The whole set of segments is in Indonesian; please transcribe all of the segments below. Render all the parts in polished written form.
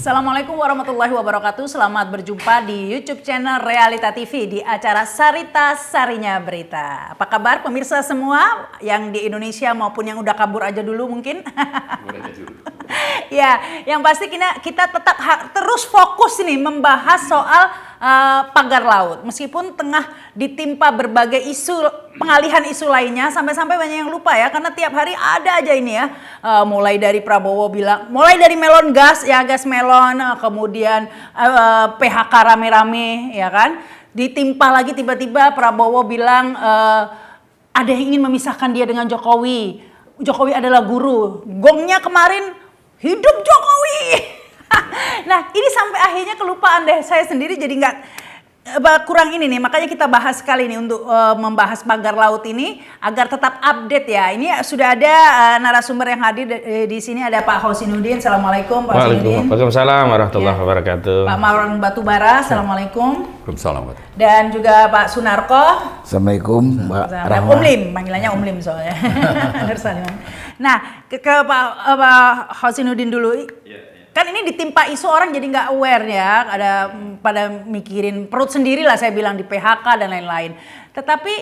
Assalamualaikum warahmatullahi wabarakatuh. Selamat berjumpa di YouTube channel Realita TV di acara Sarita Sarinya Berita. Apa kabar pemirsa semua yang di Indonesia maupun yang udah kabur aja dulu mungkin? Ya, yang pasti kita tetap terus fokus nih membahas soal pagar laut. Meskipun tengah ditimpa berbagai isu, pengalihan isu lainnya, sampai-sampai banyak yang lupa ya, karena tiap hari ada aja ini ya. Mulai dari Prabowo bilang, mulai dari melon gas ya, gas melon, kemudian PHK rame-rame ya kan. Ditimpa lagi tiba-tiba Prabowo bilang ada yang ingin memisahkan dia dengan Jokowi. Jokowi adalah guru. Gongnya kemarin, hidup Jokowi. Nah ini sampai akhirnya kelupaan deh, saya sendiri jadi nggak kurang ini nih, makanya kita bahas kali ini untuk membahas pagar laut ini agar tetap update ya. Ini sudah ada narasumber yang hadir di sini, ada Pak Hosinuddin. Assalamualaikum Pak Hosinuddin. Waalaikumsalam warahmatullahi wabarakatuh. Pak Marwan Batubara. Assalamualaikum. Waalaikumsalam. Dan juga Pak Sunarko. Assalamualaikum Mbak Rahma. Umlim, panggilannya Umlim soalnya. Nah ke Pak Hosinuddin dulu. Kan ini ditimpa isu, orang jadi nggak aware ya, ada pada mikirin perut sendiri lah saya bilang, di PHK dan lain-lain. Tetapi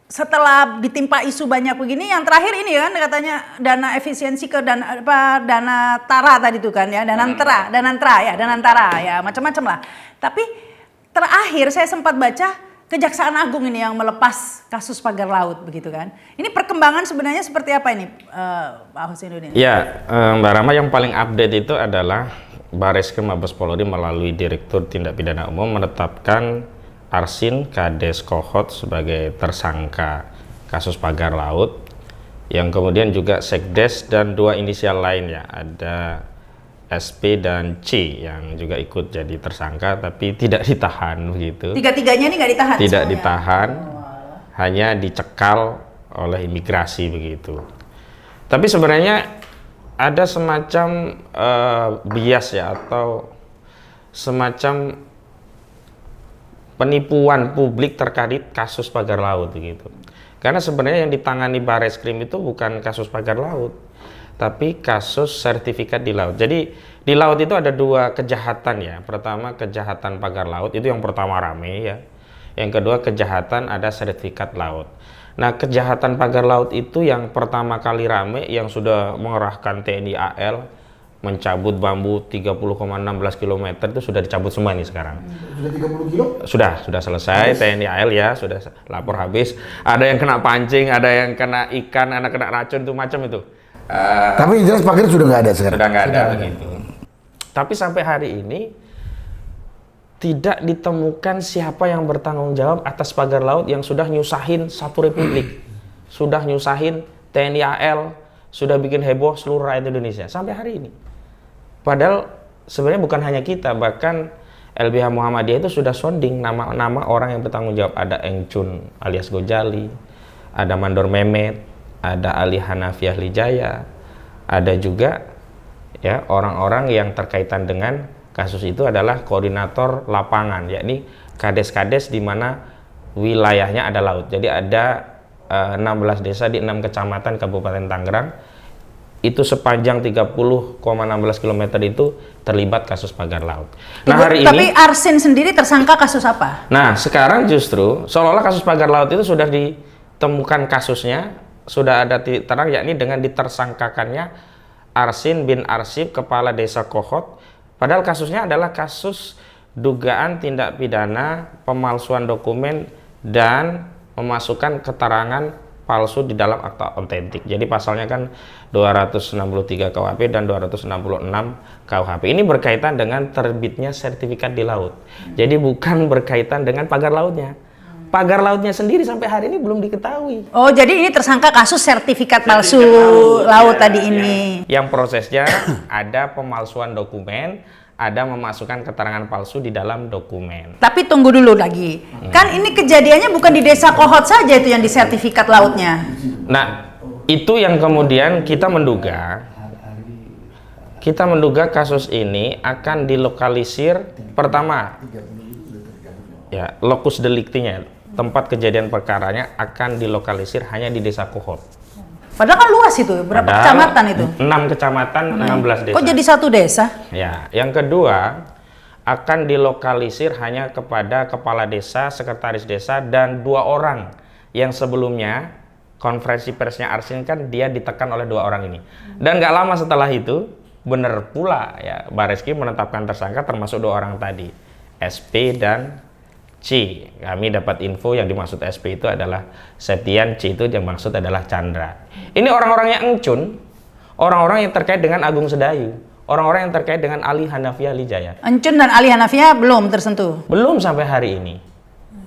setelah ditimpa isu banyak begini, yang terakhir ini kan katanya dana efisiensi ke dana Tara tadi itu kan ya, Danantara ya, macam-macam lah. Tapi terakhir saya sempat baca Kejaksaan Agung ini yang melepas kasus pagar laut begitu kan. Ini perkembangan sebenarnya seperti apa ini Pak Hosinuddin? Ya, Mbak Rama, yang paling update itu adalah Barreskrim Mabes Polri melalui Direktur Tindak Pidana Umum menetapkan Arsin Kades Kohot sebagai tersangka kasus pagar laut, yang kemudian juga Sekdes dan dua inisial lainnya, ada SP dan C yang juga ikut jadi tersangka tapi tidak ditahan begitu. Tiga-tiganya ini nggak ditahan? Tidak ditahan, hanya dicekal oleh imigrasi begitu. Tapi sebenarnya ada semacam bias ya, atau semacam penipuan publik terkait kasus pagar laut begitu. Karena sebenarnya yang ditangani Barreskrim itu bukan kasus pagar laut, tapi kasus sertifikat di laut. Jadi di laut itu ada dua kejahatan ya. Pertama kejahatan pagar laut, itu yang pertama rame ya. Yang kedua kejahatan ada sertifikat laut. Nah kejahatan pagar laut itu yang pertama kali rame, yang sudah mengerahkan TNI AL mencabut bambu 30,16 km itu sudah dicabut semua nih sekarang. Sudah 30 kilo? Sudah selesai. TNI AL ya sudah lapor habis. Ada yang kena pancing, ada yang kena ikan, ada kena racun, itu macam itu. Tapi jelas pagar sudah nggak ada sekarang. Sudah nggak ada begitu. Tapi sampai hari ini tidak ditemukan siapa yang bertanggung jawab atas pagar laut yang sudah nyusahin satu republik, sudah nyusahin TNI AL, sudah bikin heboh seluruh rakyat Indonesia sampai hari ini. Padahal sebenarnya bukan hanya kita, bahkan LBH Muhammadiyah itu sudah sounding nama-nama orang yang bertanggung jawab. Ada Eng Chun alias Gojali, ada Mandor Mehmet, ada Ali Hanafiah Lijaya, ada juga ya orang-orang yang terkaitan dengan kasus itu adalah koordinator lapangan, yakni kades-kades di mana wilayahnya ada laut. Jadi ada 16 desa di 6 kecamatan Kabupaten Tangerang, itu sepanjang 30,16 km itu terlibat kasus pagar laut. Nah hari Tapi Arsin sendiri tersangka kasus apa? Nah sekarang justru seolah-olah kasus pagar laut itu sudah ditemukan kasusnya, sudah ada titik terang, yakni dengan ditersangkakannya Arsin bin Arsip, kepala desa Kohot. Padahal kasusnya adalah kasus dugaan tindak pidana pemalsuan dokumen dan memasukkan keterangan palsu di dalam akta otentik. Jadi pasalnya kan 263 KUHP dan 266 KUHP. Ini berkaitan dengan terbitnya sertifikat di laut. Jadi bukan berkaitan dengan pagar lautnya. Pagar lautnya sendiri sampai hari ini belum diketahui. Oh, jadi ini tersangka kasus sertifikat palsu laut tadi ini. Yang prosesnya ada pemalsuan dokumen, ada memasukkan keterangan palsu di dalam dokumen. Tapi tunggu dulu lagi. Kan ini kejadiannya bukan di desa Kohot saja itu yang di sertifikat lautnya. Nah, itu yang kemudian kita menduga kasus ini akan dilokalisir pertama. Ya, lokus deliktinya, tempat kejadian perkaranya akan dilokalisir hanya di desa Kohot. Padahal kan luas itu, berapa Padahal kecamatan itu? 6 kecamatan, 16 desa. Kok jadi satu desa? Ya, yang kedua akan dilokalisir hanya kepada kepala desa, sekretaris desa, dan 2 orang yang sebelumnya konferensi persnya Arsin kan dia ditekan oleh 2 orang ini. Dan nggak lama setelah itu benar pula ya Bareski menetapkan tersangka termasuk 2 orang tadi, SP dan C. Kami dapat info yang dimaksud SP itu adalah Septian, C itu yang maksud adalah Chandra. Ini orang-orang yang encun, orang-orang yang terkait dengan Agung Sedayu, orang-orang yang terkait dengan Ali Hanafiah Lijaya. Encun dan Ali Hanafiah belum tersentuh. Belum sampai hari ini.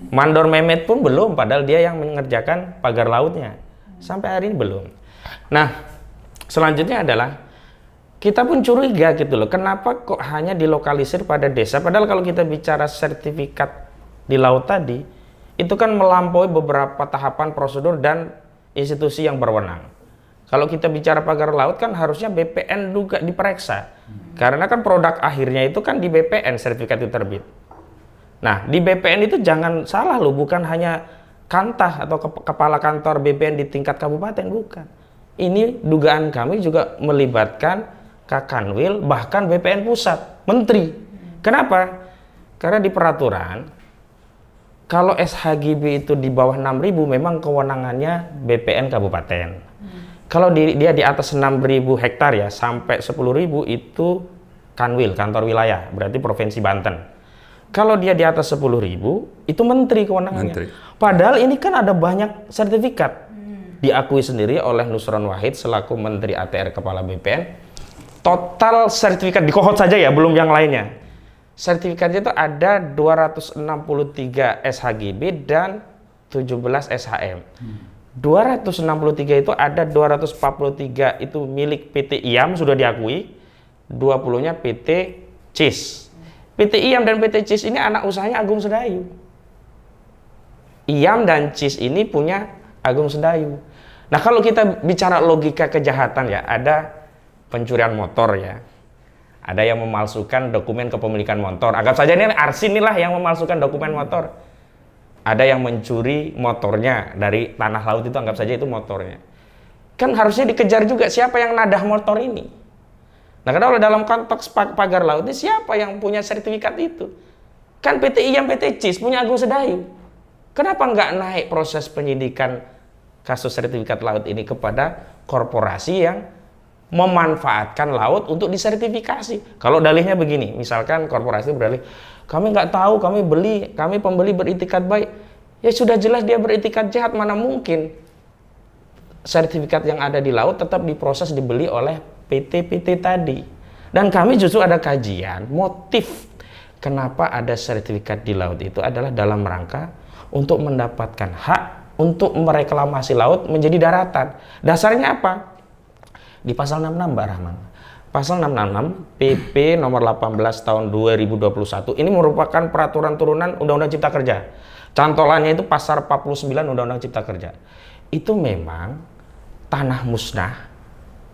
Mandor Mehmet pun belum, padahal dia yang mengerjakan pagar lautnya. Sampai hari ini belum. Nah, selanjutnya adalah kita pun curiga gitu loh, kenapa kok hanya dilokalisir pada desa, padahal kalau kita bicara sertifikat di laut tadi, itu kan melampaui beberapa tahapan prosedur dan institusi yang berwenang. Kalau kita bicara pagar laut kan harusnya BPN juga diperiksa. Karena kan produk akhirnya itu kan di BPN sertifikat itu terbit. Nah, di BPN itu jangan salah loh, bukan hanya kantah atau kepala kantor BPN di tingkat kabupaten, bukan. Ini dugaan kami juga melibatkan Kakanwil, bahkan BPN pusat, menteri. Kenapa? Karena di peraturan kalau SHGB itu di bawah 6.000 memang kewenangannya BPN kabupaten. Kalau dia di atas 6.000 hektar ya sampai 10.000 itu Kanwil, kantor wilayah, berarti Provinsi Banten. Kalau dia di atas 10.000 itu menteri kewenangannya. Menteri. Padahal ini kan ada banyak sertifikat. Diakui sendiri oleh Nusron Wahid selaku Menteri ATR Kepala BPN. Total sertifikat di Kohot saja ya, belum yang lainnya. Sertifikatnya itu ada 263 SHGB dan 17 SHM. 263 itu ada 243 itu milik PT IAM sudah diakui, 20-nya PT CIS. PT IAM dan PT CIS ini anak usahanya Agung Sedayu. IAM dan CIS ini punya Agung Sedayu. Nah, kalau kita bicara logika kejahatan ya, ada pencurian motor ya. Ada yang memalsukan dokumen kepemilikan motor. Anggap saja ini Arsin inilah yang memalsukan dokumen motor. Ada yang mencuri motornya dari tanah laut itu, anggap saja itu motornya. Kan harusnya dikejar juga siapa yang nadah motor ini. Nah, kalau dalam konteks pagar laut ini siapa yang punya sertifikat itu? Kan PT IAM, PT CIS punya Agung Sedayu. Kenapa nggak naik proses penyidikan kasus sertifikat laut ini kepada korporasi yang memanfaatkan laut untuk disertifikasi? Kalau dalihnya begini, misalkan korporasi berdalih, kami nggak tahu, kami beli, kami pembeli beritikat baik. Ya sudah jelas dia beritikat jahat, mana mungkin sertifikat yang ada di laut tetap diproses dibeli oleh PT-PT tadi. Dan kami justru ada kajian motif kenapa ada sertifikat di laut itu adalah dalam rangka untuk mendapatkan hak untuk mereklamasi laut menjadi daratan. Dasarnya apa? Di pasal 66 Mbak Rahman. Pasal 666 PP nomor 18 tahun 2021 ini merupakan peraturan turunan Undang-Undang Cipta Kerja. Cantolannya itu pasal 49 Undang-Undang Cipta Kerja. Itu memang tanah musnah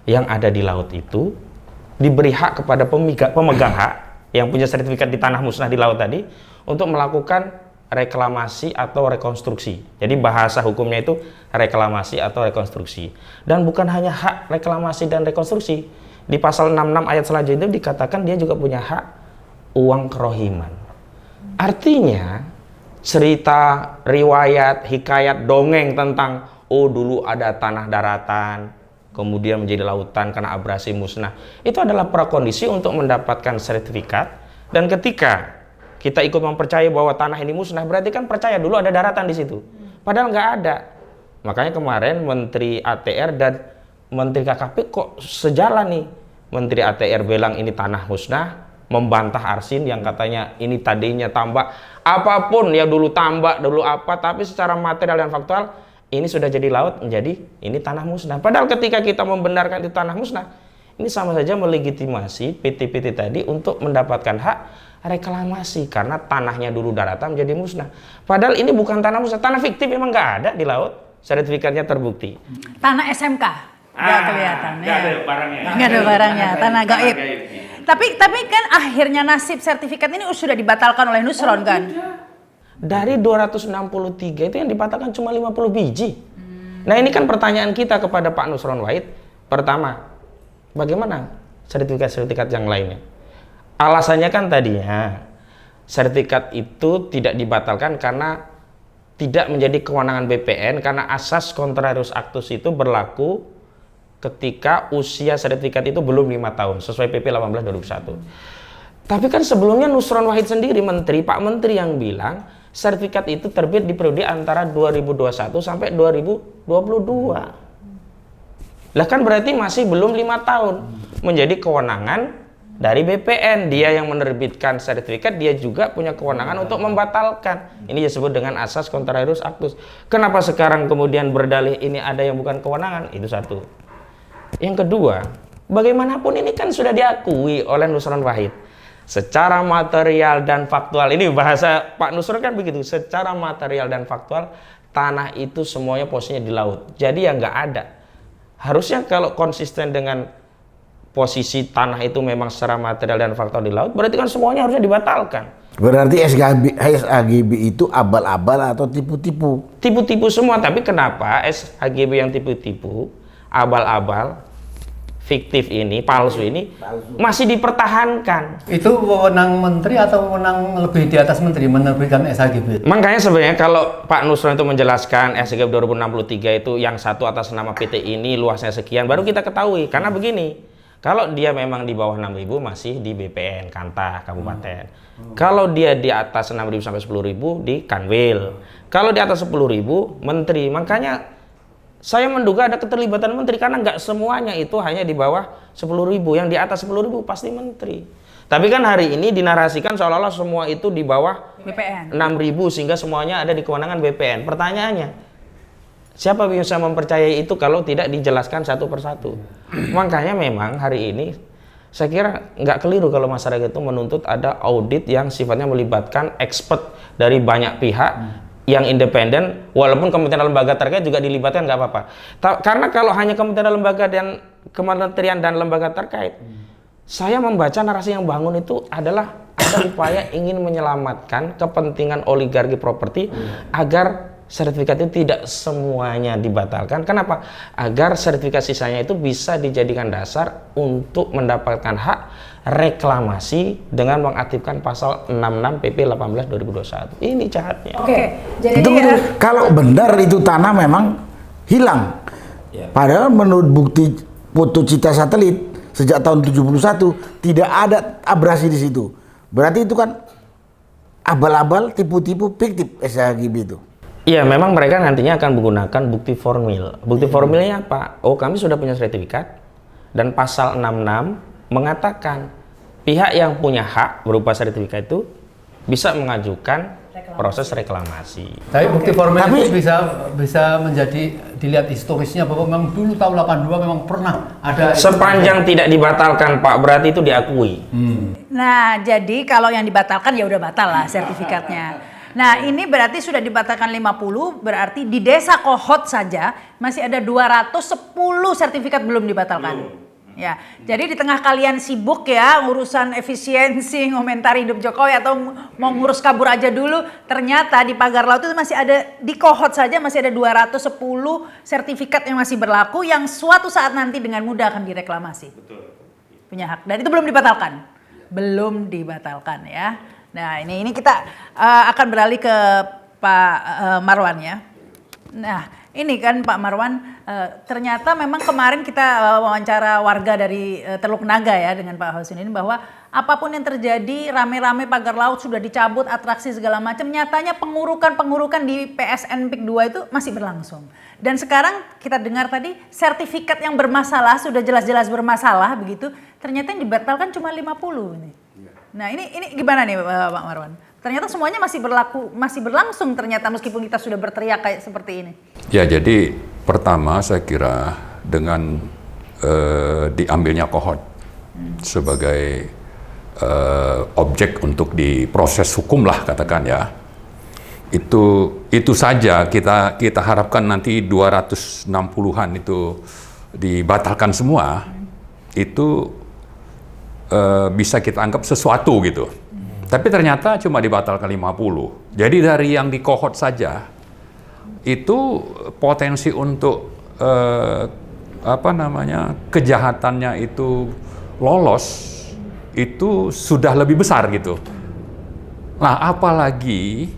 yang ada di laut itu diberi hak kepada pemegang hak yang punya sertifikat di tanah musnah di laut tadi untuk melakukan reklamasi atau rekonstruksi. Jadi bahasa hukumnya itu reklamasi atau rekonstruksi. Dan bukan hanya hak reklamasi dan rekonstruksi. Di pasal 66 ayat selanjutnya itu dikatakan dia juga punya hak uang kerohiman. Artinya cerita, riwayat, hikayat, dongeng tentang oh dulu ada tanah daratan, kemudian menjadi lautan karena abrasi musnah. Itu adalah prakondisi untuk mendapatkan sertifikat. Dan ketika kita ikut mempercayai bahwa tanah ini musnah, berarti kan percaya dulu ada daratan di situ. Padahal nggak ada. Makanya kemarin Menteri ATR dan Menteri KKP kok sejalan nih. Menteri ATR bilang ini tanah musnah, membantah Arsin yang katanya ini tadinya tambak. Apapun ya dulu tambak, dulu apa, tapi secara material dan faktual ini sudah jadi laut, menjadi ini tanah musnah. Padahal ketika kita membenarkan itu tanah musnah, ini sama saja melegitimasi PT-PT tadi untuk mendapatkan hak reklamasi karena tanahnya dulu daratan menjadi musnah. Padahal ini bukan tanah musnah, tanah fiktif memang nggak ada di laut, sertifikatnya terbukti. Tanah SMK nggak kelihatan. Nggak ada barangnya. Nggak ada barangnya, tanah gaib. Tapi kan akhirnya nasib sertifikat ini sudah dibatalkan oleh Nusron kan? Dari 263 itu yang dibatalkan cuma 50 biji. Nah ini kan pertanyaan kita kepada Pak Nusron Wahid. Pertama, bagaimana sertifikat-sertifikat yang lainnya? Alasannya kan tadinya sertifikat itu tidak dibatalkan karena tidak menjadi kewenangan BPN karena asas contrarius actus itu berlaku ketika usia sertifikat itu belum 5 tahun sesuai PP 18/2001. Tapi kan sebelumnya Nusron Wahid sendiri Pak Menteri yang bilang sertifikat itu terbit di periode antara 2021 sampai 2022. Lah kan berarti masih belum 5 tahun menjadi kewenangan dari BPN. Dia yang menerbitkan sertifikat, dia juga punya kewenangan untuk membatalkan. Ini disebut dengan asas contrarius actus. Kenapa sekarang kemudian berdalih ini ada yang bukan kewenangan? Itu satu. Yang kedua, bagaimanapun ini kan sudah diakui oleh Nusron Wahid secara material dan faktual. Ini bahasa Pak Nusron kan begitu, secara material dan faktual tanah itu semuanya posisinya di laut, jadi ya nggak ada. Harusnya kalau konsisten dengan posisi tanah itu memang secara material dan faktual di laut, berarti kan semuanya harusnya dibatalkan. Berarti SHGB itu abal-abal atau tipu-tipu? Tipu-tipu semua. Tapi kenapa SHGB yang tipu-tipu, abal-abal, fiktif ini, palsu ini masih dipertahankan? Itu wewenang menteri atau wewenang lebih di atas menteri menerbitkan SHGB? Makanya sebenarnya kalau Pak Nusron itu menjelaskan SHGB 2063 itu yang satu atas nama PT ini luasnya sekian, baru kita ketahui. Karena begini, kalau dia memang di bawah 6.000 masih di BPN Kantah Kabupaten. Kalau dia di atas 6.000 sampai 10.000 di Kanwil. Kalau di atas 10.000 menteri. Makanya saya menduga ada keterlibatan menteri karena nggak semuanya itu hanya di bawah 10.000. Yang di atas 10.000 pasti menteri. Tapi kan hari ini dinarasikan seolah-olah semua itu di bawah BPN 6.000 sehingga semuanya ada di kewenangan BPN. Pertanyaannya, siapa bisa mempercayai itu kalau tidak dijelaskan satu persatu? Makanya memang hari ini saya kira nggak keliru kalau masyarakat itu menuntut ada audit yang sifatnya melibatkan expert dari banyak pihak yang independen, walaupun kementerian lembaga terkait juga dilibatkan nggak apa-apa. Karena kalau hanya kementerian dan lembaga terkait, saya membaca narasi yang bangun itu adalah ada upaya ingin menyelamatkan kepentingan oligarki properti agar sertifikat itu tidak semuanya dibatalkan. Kenapa? Agar sertifikat sisanya itu bisa dijadikan dasar untuk mendapatkan hak reklamasi dengan mengaktifkan pasal 66 PP 18/2021. Ini jahatnya. Oke, jadi Itu kalau benar itu tanah memang hilang. Padahal menurut bukti foto cita satelit sejak tahun 71 tidak ada abrasi di situ. Berarti itu kan abal-abal, tipu-tipu, fiktif SHGB itu. Iya, memang mereka nantinya akan menggunakan bukti formil. Bukti formilnya apa? Oh, kami sudah punya sertifikat dan pasal 66 mengatakan pihak yang punya hak berupa sertifikat itu bisa mengajukan proses reklamasi. Tapi bukti formil itu bisa menjadi dilihat historisnya bahwa memang dulu tahun 82 memang pernah ada. Sepanjang tidak dibatalkan, Pak, berarti itu diakui. Nah, jadi kalau yang dibatalkan ya udah batal lah sertifikatnya. Nah, ini berarti sudah dibatalkan 50, berarti di Desa Kohot saja masih ada 210 sertifikat belum dibatalkan. Ya, jadi di tengah kalian sibuk ya urusan efisiensi, ngomentari hidup Jokowi atau mau ngurus kabur aja dulu, ternyata di Pagar Laut itu masih ada, di Kohot saja masih ada 210 sertifikat yang masih berlaku yang suatu saat nanti dengan mudah akan direklamasi. Betul. Punya hak dan itu belum dibatalkan. Belum dibatalkan ya. Nah, ini kita akan beralih ke Pak Marwan ya. Nah, ini kan Pak Marwan, ternyata memang kemarin kita wawancara warga dari Teluk Naga ya dengan Pak Hussein ini bahwa apapun yang terjadi rame-rame Pagar Laut sudah dicabut, atraksi segala macam, nyatanya pengurukan di PSN PIK 2 itu masih berlangsung. Dan sekarang kita dengar tadi sertifikat yang bermasalah, sudah jelas-jelas bermasalah begitu, ternyata yang dibatalkan cuma 50 ini. Nah, ini gimana nih Pak Marwan? Ternyata semuanya masih berlangsung ternyata meskipun kita sudah berteriak kayak seperti ini. Ya, jadi pertama saya kira dengan diambilnya Kohot sebagai objek untuk diproses hukum lah katakan ya, itu saja kita harapkan nanti 260-an itu dibatalkan semua, itu bisa kita anggap sesuatu gitu. Tapi ternyata cuma dibatalkan 50. Jadi dari yang di Kohot saja itu potensi untuk kejahatannya itu lolos itu sudah lebih besar gitu. Nah, apalagi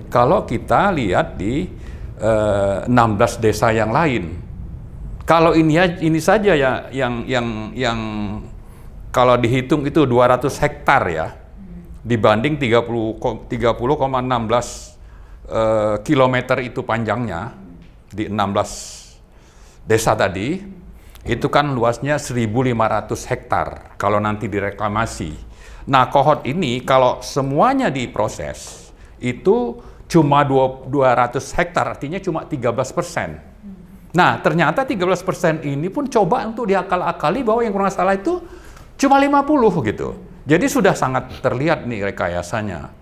kalau kita lihat di 16 desa yang lain. Kalau ini saja ya yang kalau dihitung itu 200 hektar ya, dibanding 30,16 kilometer itu panjangnya di 16 desa tadi, itu kan luasnya 1.500 hektar kalau nanti direklamasi. Nah, Kohot ini kalau semuanya diproses itu cuma 200 hektar, artinya cuma 13%. Nah, ternyata 13% ini pun coba untuk diakal-akali bahwa yang bermasalah itu cuma 50 gitu. Jadi sudah sangat terlihat nih rekayasanya.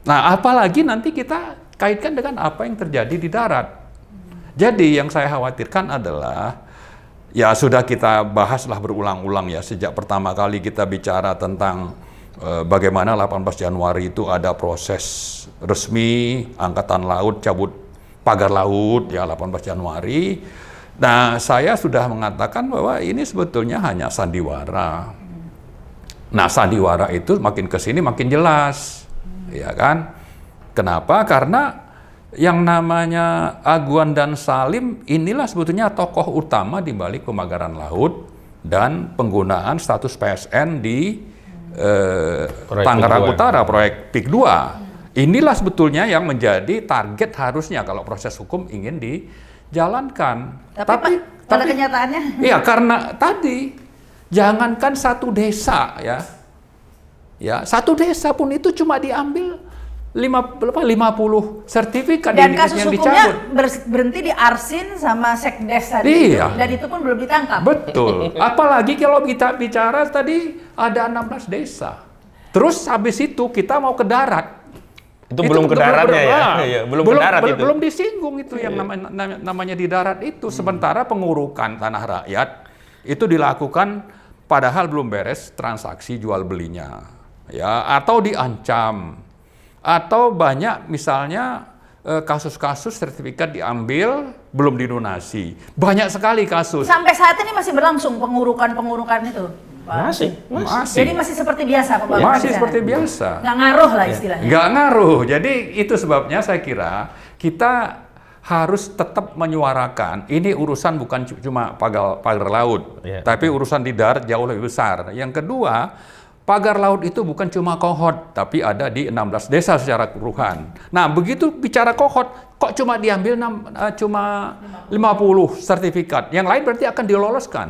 Nah, apalagi nanti kita kaitkan dengan apa yang terjadi di darat. Jadi yang saya khawatirkan adalah, ya sudah kita bahaslah berulang-ulang ya, sejak pertama kali kita bicara tentang bagaimana 18 Januari itu ada proses resmi Angkatan Laut cabut pagar laut ya 18 Januari. Nah, saya sudah mengatakan bahwa ini sebetulnya hanya sandiwara. Nah, sandiwara itu makin ke sini makin jelas. Ya kan? Kenapa? Karena yang namanya Aguan dan Salim inilah sebetulnya tokoh utama di balik pemagaran laut dan penggunaan status PSN di Tangerang Utara, proyek PIK 2. Inilah sebetulnya yang menjadi target harusnya kalau proses hukum ingin dijalankan. Tapi pada kenyataannya? Iya, karena tadi jangankan satu desa ya satu desa pun itu cuma diambil 50 sertifikat dan kasus yang hukumnya dicabut. berhenti di Arsin sama Sekdes tadi. Iya. Dan itu pun belum ditangkap. Betul. Apalagi kalau kita bicara tadi ada 16 desa. Terus habis itu kita mau ke darat. Itu belum ke daratnya ya? Iya, belum ke darat itu. Belum disinggung itu yang namanya di darat itu. Sementara pengurukan tanah rakyat itu dilakukan padahal belum beres transaksi jual belinya. Ya, atau diancam. Atau banyak misalnya kasus-kasus sertifikat diambil belum dilunasi. Banyak sekali kasus. Sampai saat ini masih berlangsung pengurukan itu? Masih. Jadi masih seperti biasa pembangunan? Masih seperti biasa. Nggak ngaruh lah istilahnya? Nggak ngaruh. Jadi itu sebabnya saya kira kita harus tetap menyuarakan ini urusan bukan cuma pagar laut, tapi urusan di darat jauh lebih besar. Yang kedua, pagar laut itu bukan cuma Kohot, tapi ada di 16 desa secara keseluruhan. Nah, begitu bicara Kohot, kok cuma diambil cuma 50 sertifikat. Yang lain berarti akan diloloskan.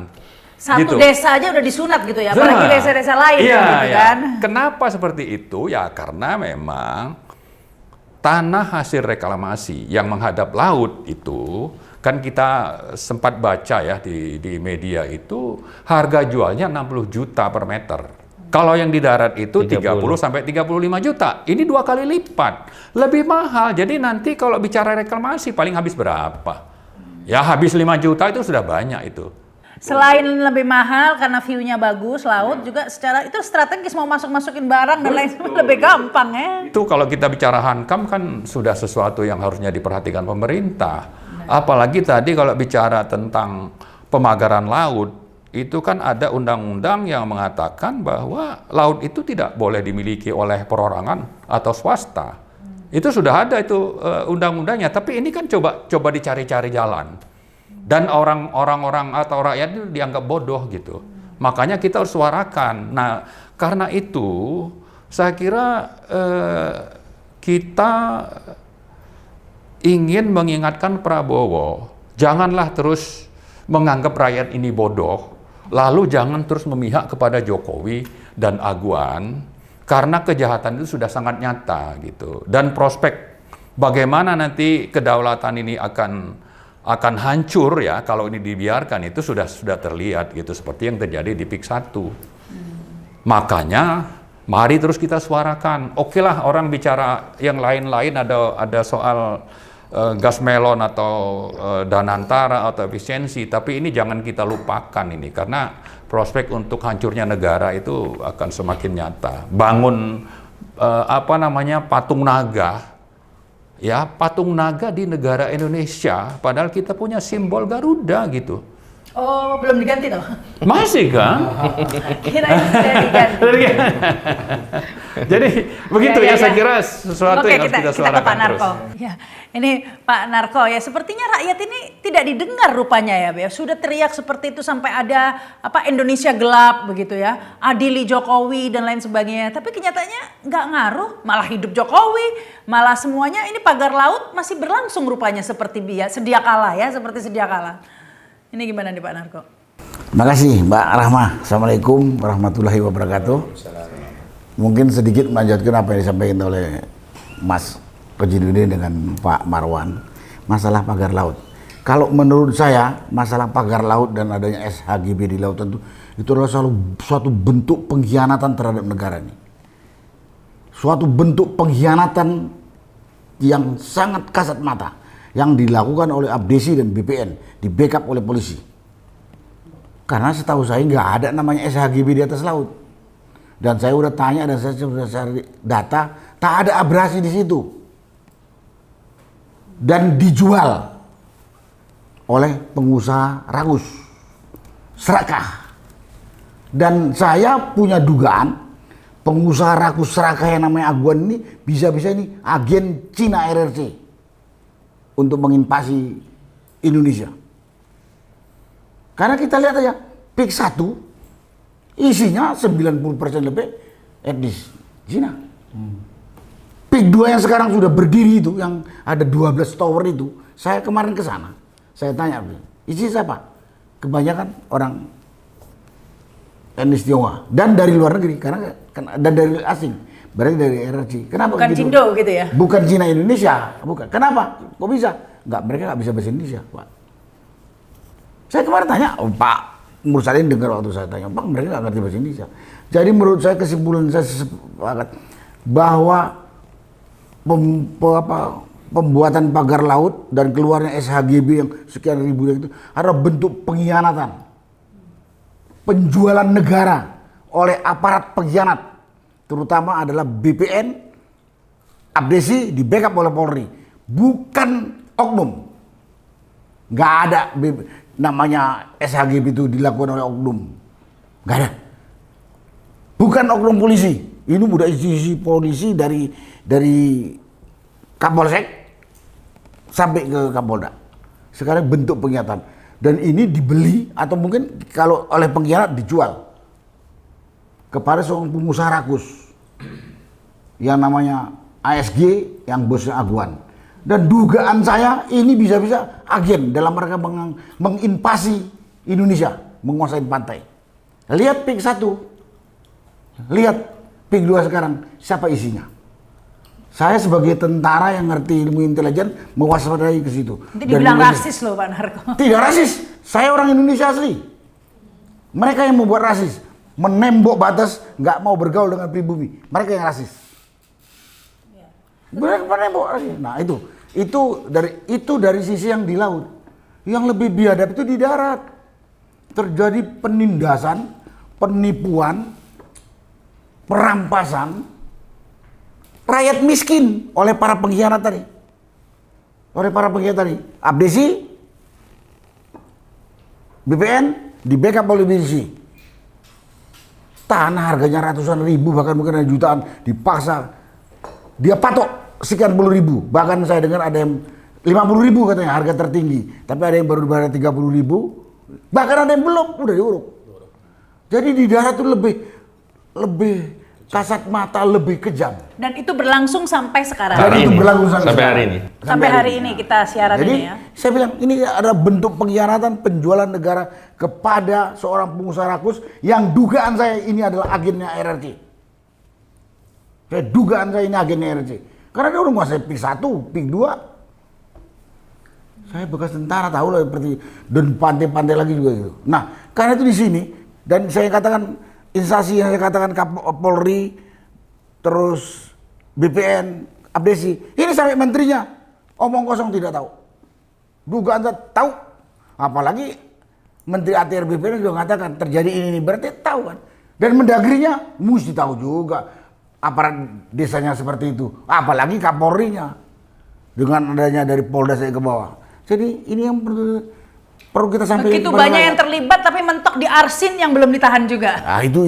Satu gitu. desa aja udah disunat gitu ya, apalagi desa-desa lain iya, gitu kan. Kenapa seperti itu? Ya karena memang tanah hasil reklamasi yang menghadap laut itu, kan kita sempat baca ya di media itu, harga jualnya 60 juta per meter. Kalau yang di darat itu 30 sampai 35 juta. Ini 2 kali lipat. Lebih mahal. Jadi nanti kalau bicara reklamasi paling habis berapa? Ya habis 5 juta itu sudah banyak itu. Selain lebih mahal karena view-nya bagus, laut juga secara itu strategis mau masukin barang dan lain sebagainya lebih gampang ya. Itu kalau kita bicara hankam kan sudah sesuatu yang harusnya diperhatikan pemerintah. Apalagi tadi kalau bicara tentang pemagaran laut, itu kan ada undang-undang yang mengatakan bahwa laut itu tidak boleh dimiliki oleh perorangan atau swasta. Itu sudah ada itu undang-undangnya, tapi ini kan coba dicari-cari jalan. Dan orang-orang atau rakyat itu dianggap bodoh gitu. Makanya kita harus suarakan. Nah, karena itu saya kira kita ingin mengingatkan Prabowo, janganlah terus menganggap rakyat ini bodoh, lalu jangan terus memihak kepada Jokowi dan Aguan, karena kejahatan itu sudah sangat nyata gitu. Dan prospek bagaimana nanti kedaulatan ini akan hancur ya kalau ini dibiarkan itu sudah terlihat gitu, seperti yang terjadi di PIK 1. Makanya mari terus kita suarakan. Oke lah orang bicara yang lain-lain, ada soal gas melon atau danantara atau efisiensi, tapi ini jangan kita lupakan ini, karena prospek untuk hancurnya negara itu akan semakin nyata. Bangun patung naga ya patung naga di negara Indonesia, padahal kita punya simbol Garuda gitu. Oh, belum diganti toh? Masih kan? Kirain sudah diganti. Jadi begitu ya, saya kira sesuatu Oke, yang harus kita kita ke suarakan Pak terus. Narko. Ya, ini Pak Narko ya, sepertinya rakyat ini tidak didengar rupanya ya, ya. Sudah teriak seperti itu sampai ada apa Indonesia gelap begitu ya, adili Jokowi dan lain sebagainya. Tapi kenyataannya nggak ngaruh, malah hidup Jokowi, malah semuanya ini pagar laut masih berlangsung rupanya seperti sedia kala ya, seperti sedia kala. Ini gimana nih Pak Narko? Makasih Mbak Rahma. Assalamualaikum warahmatullahi wabarakatuh. Mungkin sedikit melanjutkan apa yang disampaikan oleh Mas Kojidudin dengan Pak Marwan. Masalah pagar laut. Kalau menurut saya masalah pagar laut dan adanya SHGB di lautan itu adalah suatu bentuk pengkhianatan terhadap negara ini. Suatu bentuk pengkhianatan yang sangat kasat mata yang dilakukan oleh Abdesi dan BPN, di backup oleh polisi. Karena setahu saya nggak ada namanya SHGB di atas laut. Dan saya udah tanya dan saya sudah cari data, tak ada abrasi di situ. Dan dijual oleh pengusaha ragus, serakah. Dan saya punya dugaan pengusaha rakus serakah yang namanya Aguan ini bisa-bisa ini agen Cina RRC untuk menginvasi Indonesia. Karena kita lihat aja, PIK 1 isinya 90% lebih etnis Cina. PIK 2 yang sekarang sudah berdiri itu, yang ada 12 tower itu, saya kemarin ke sana. Saya tanya, isi siapa? Kebanyakan orang etnis Tionghoa dan dari luar negeri, karena dan dari asing. Berarti dari RRC. Kenapa bukan gitu? Cindo gitu ya? Bukan Cina Indonesia, bukan. Kenapa? Kok bisa? Mereka nggak bisa bahasa Indonesia, Pak. Saya kemarin tanya, Pak Mursalin dengar waktu saya tanya, Pak mereka nggak ngerti bahasa Indonesia. Jadi menurut saya kesimpulan saya sepakat bahwa pembuatan pagar laut dan keluarnya SHGB yang sekian ribu itu adalah bentuk pengkhianatan, penjualan negara oleh aparat pengkhianat. Terutama adalah BPN, Abdesi di backup oleh Polri, bukan oknum. Nggak ada namanya SHGB itu dilakukan oleh oknum, nggak ada. Bukan oknum polisi, ini udah institusi polisi dari Kapolsek sampai ke Kapolda. Sekarang bentuk pengkhianatan dan ini dibeli atau mungkin kalau oleh pengkhianat dijual kepada seorang pengusaha rakus yang namanya ASG yang bosnya Aguan. Dan dugaan saya ini bisa-bisa agen dalam rangka menginvasi Indonesia, menguasai pantai. Lihat PIK 1, lihat PIK 2 sekarang, siapa isinya. Saya sebagai tentara yang ngerti ilmu intelijen mewaspadai ke situ. Nanti dibilang rasis loh Pak Narko. Tidak rasis, saya orang Indonesia asli. Mereka yang membuat rasis. Menembok batas, nggak mau bergaul dengan pribumi. Mereka yang rasis. Mereka menembok rasis. Nah itu dari sisi yang di laut. Yang lebih biadab itu di darat. Terjadi penindasan, penipuan, perampasan rakyat miskin oleh para pengkhianat tadi. Abdesi, BPN, di backup oleh BPN. Tanah harganya ratusan ribu, bahkan mungkin ada jutaan, dipaksa. Dia patok sekian puluh ribu. Bahkan saya dengar ada yang 50 ribu katanya harga tertinggi. Tapi ada yang baru bayar 30 ribu. Bahkan ada yang belum, udah diuruk. Jadi di darat itu lebih kasat mata, lebih kejam. Dan itu berlangsung sampai sekarang. Hari itu ini. berlangsung Sampai hari ini. Sampai hari ini kita siaran Jadi, ini ya. saya bilang ini adalah bentuk pengkhianatan penjualan negara kepada seorang pengusaha rakus yang dugaan saya ini adalah agennya RRC. Dugaan saya ini agennya RRC. Karena dia udah menguasai PIK 1, PIK 2. Saya bekas tentara tahu lah seperti dan pantai-pantai lagi juga gitu. Nah, karena itu di sini dan saya katakan instansi yang saya katakan Polri, terus BPN, Abdesi, ini sampai menterinya omong kosong tidak tahu. Dugaan tahu, apalagi Menteri ATR BPN juga mengatakan terjadi ini berarti tahu kan. Dan Mendagrinya mesti tahu juga aparat desanya seperti itu, apalagi Kapolrinya. dengan adanya dari Polda saya ke bawah. Jadi ini yang perlu kita sampaikan. Begitu banyak yang terlibat tapi mentok di Arsin yang belum ditahan juga. Nah, itu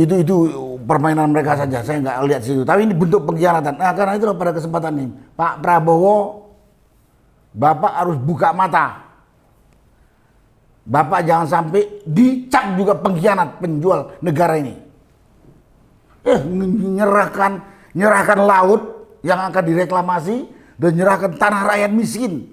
permainan mereka saja. Saya nggak lihat situ. Tapi ini bentuk pengkhianatan. Nah, karena itulah pada kesempatan ini Pak Prabowo, Bapak harus buka mata. Bapak jangan sampai dicap juga pengkhianat penjual negara ini. Nyerahkan laut yang akan direklamasi dan nyerahkan tanah rakyat miskin.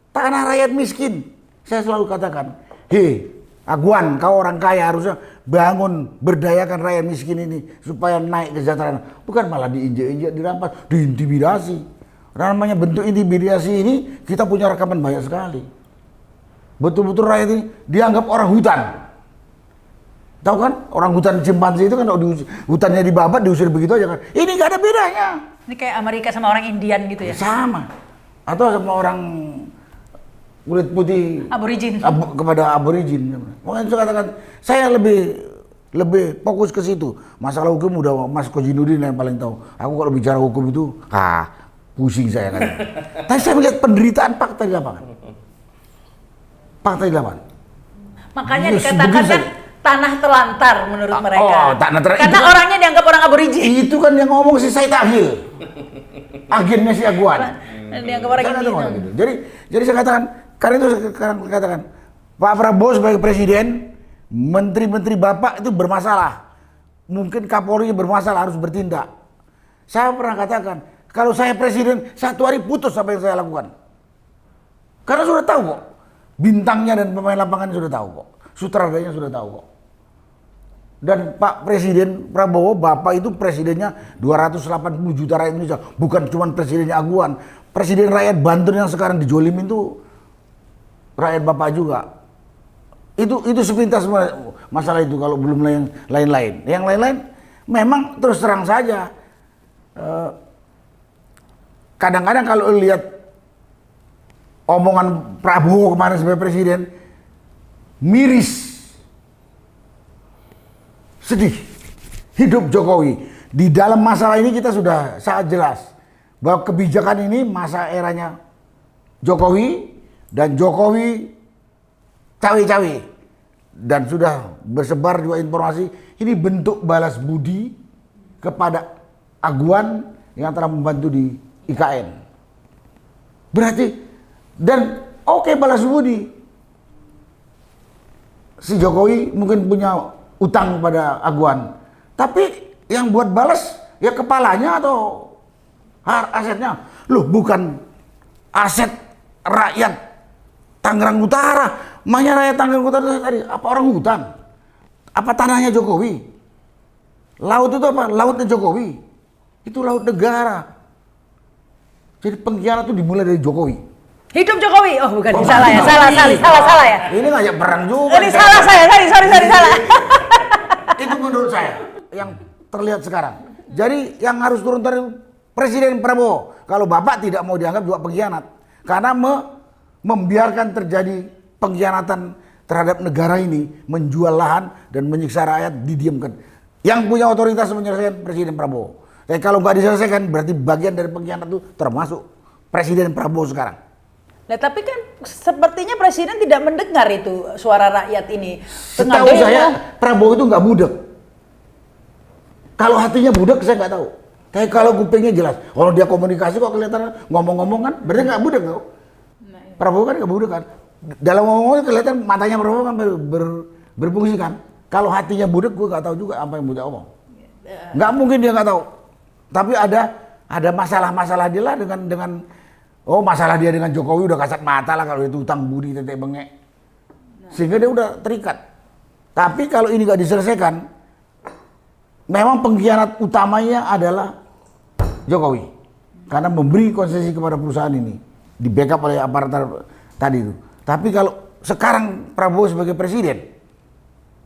Tanah rakyat miskin. Saya selalu katakan, hei Aguan, kau orang kaya harusnya bangun, berdayakan rakyat miskin ini supaya naik kesejahteraan. Bukan malah diinjek-injek, dirampas, diintimidasi. Namanya bentuk intimidasi ini kita punya rekaman banyak sekali. Betul-betul rakyat ini dianggap orang hutan. Tahu kan? Orang hutan cimpansi itu kan kalau hutannya dibabat diusir begitu aja kan. Ini gak ada bedanya. Ini kayak Amerika sama orang Indian gitu ya? Sama. Atau sama orang kulit putih Aborigin. Kepada aborigin. Makanya saya katakan saya lebih fokus ke situ. Masalah hukum udah Mas Kojinuddin yang paling tahu. Aku kalau bicara hukum itu pusing saya kan. Tapi saya melihat penderitaan fakta di lapangan. Fakta di lapangan. Makanya dikatakan kan tanah telantar menurut mereka. Tanah telantar. Karena orangnya dianggap orang aborigin. Itu kan yang ngomong si Said Akhil. Agennya si Aguan. Dianggap orang Indian. Gitu. Jadi saya katakan, karena itu saya katakan, Pak Prabowo sebagai presiden, menteri-menteri Bapak itu bermasalah. Mungkin Kapolri bermasalah, harus bertindak. Saya pernah katakan, kalau saya presiden, 1 hari putus apa yang saya lakukan. Karena sudah tahu kok. Bintangnya dan pemain lapangan sudah tahu kok. Sutradaranya sudah tahu kok. Dan Pak Presiden Prabowo, Bapak itu presidennya 280 juta rakyat Indonesia. Bukan cuma presidennya Aguan. Presiden rakyat Banten yang sekarang dijolimin itu rakyat Bapak juga. Itu sepintas masalah itu kalau belum yang lain-lain. Yang lain-lain memang terus terang saja. Kadang-kadang kalau lihat omongan Prabowo kemarin sebagai presiden, miris. Sedih. Hidup Jokowi. Di dalam masalah ini kita sudah sangat jelas bahwa kebijakan ini masa eranya Jokowi dan Jokowi cawe-cawe. Dan sudah bersebar juga informasi ini bentuk balas budi kepada Aguan yang telah membantu di IKN. Berarti dan oke, balas budi. Si Jokowi mungkin punya utang pada Aguan, tapi yang buat balas ya kepalanya atau asetnya. Loh, bukan aset rakyat Tangerang Utara. Makanya rakyat Tangerang Utara tadi apa orang hutan? Apa tanahnya Jokowi? Laut itu apa? Lautnya Jokowi. Itu laut negara. Jadi pengkhianat itu dimulai dari Jokowi. Hidup Jokowi. Oh, bukan. Salah ya. Salah ya. Ini ngajak perang juga. Ini salah saya. Sorry, salah. Itu menurut saya yang terlihat sekarang. Jadi yang harus turun dari Presiden Prabowo. Kalau Bapak tidak mau dianggap juga pengkhianat. Karena membiarkan terjadi pengkhianatan terhadap negara ini. Menjual lahan dan menyiksa rakyat, didiamkan. Yang punya otoritas menyelesaikan Presiden Prabowo. Tapi kalau nggak diselesaikan berarti bagian dari pengkhianat itu termasuk Presiden Prabowo sekarang. Nah, tapi kan sepertinya Presiden tidak mendengar itu suara rakyat ini. Setahu saya Prabowo itu nggak budek. Kalau hatinya budek saya nggak tahu. Tapi kalau kupingnya jelas. Kalau dia komunikasi kok kelihatan ngomong-ngomong kan, berarti nggak budek kok. Prabowo kan nggak budek kan. Dalam ngomongnya kelihatan matanya Prabowo kan berfungsi kan. Kalau hatinya budek gue nggak tahu juga apa yang budek omong. Nggak mungkin dia nggak tahu. Tapi ada masalah-masalah dia lah dengan masalah dia dengan Jokowi udah kasat mata lah kalau itu utang budi tetek bengek. Sehingga dia udah terikat. Tapi kalau ini nggak diselesaikan, memang pengkhianat utamanya adalah Jokowi. Karena memberi konsesi kepada perusahaan ini. Di backup oleh aparatur tadi itu. Tapi kalau sekarang Prabowo sebagai presiden,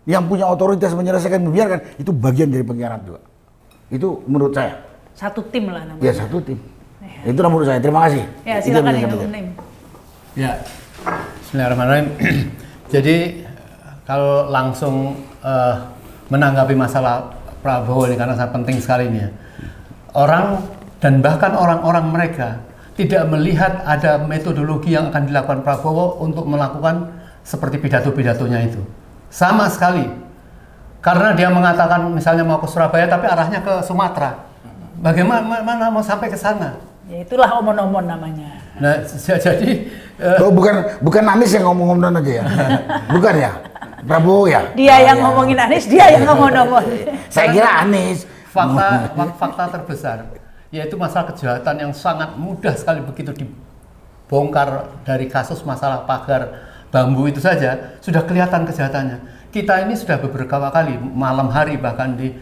yang punya otoritas menyelesaikan, membiarkan, itu bagian dari pengkhianat juga. Itu menurut saya. Satu tim lah namanya. Ya, satu tim. Itulah menurut saya. Terima kasih. Ya, silakan Ibu Nim. Ya, Bismillahirrahmanirrahim. Jadi kalau langsung menanggapi masalah Prabowo ini karena sangat penting sekali ini ya. Orang dan bahkan orang-orang mereka tidak melihat ada metodologi yang akan dilakukan Prabowo untuk melakukan seperti pidato-pidatonya itu. Sama sekali. Karena dia mengatakan misalnya mau ke Surabaya tapi arahnya ke Sumatera. Bagaimana mau sampai ke sana? Ya itulah omon-omon namanya. Nah, jadi Oh, bukan Anies yang ngomong-ngomong aja ya. Bukan ya? Prabowo ya? Dia yang Ya. ngomongin Anies, dia yang ngomong-ngomong. Saya kira Anies. fakta terbesar yaitu masalah kejahatan yang sangat mudah sekali begitu dibongkar dari kasus masalah pagar bambu itu saja sudah kelihatan kejahatannya. Kita ini sudah beberapa kali malam hari bahkan di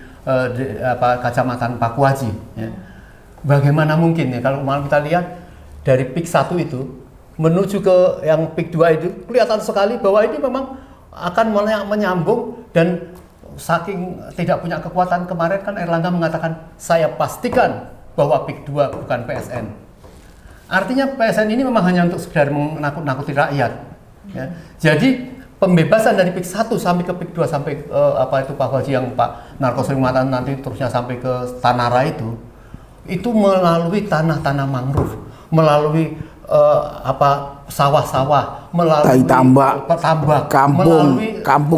Kecamatan Pakuaji ya. Bagaimana mungkin ya kalau malam kita lihat dari PIK 1 itu menuju ke yang PIK 2 itu kelihatan sekali bahwa ini memang akan menyambung, dan saking tidak punya kekuatan kemarin kan Erlangga mengatakan saya pastikan bahwa PIK 2 bukan PSN. Artinya PSN ini memang hanya untuk sekedar menakut-nakuti rakyat ya. Jadi pembebasan dari PIK 1 sampai ke PIK 2 sampai Pak Haji yang Pak Narkosri mengatakan nanti terusnya sampai ke Tanara itu melalui tanah-tanah mangrove, melalui sawah-sawah, melalui tambak, kampung,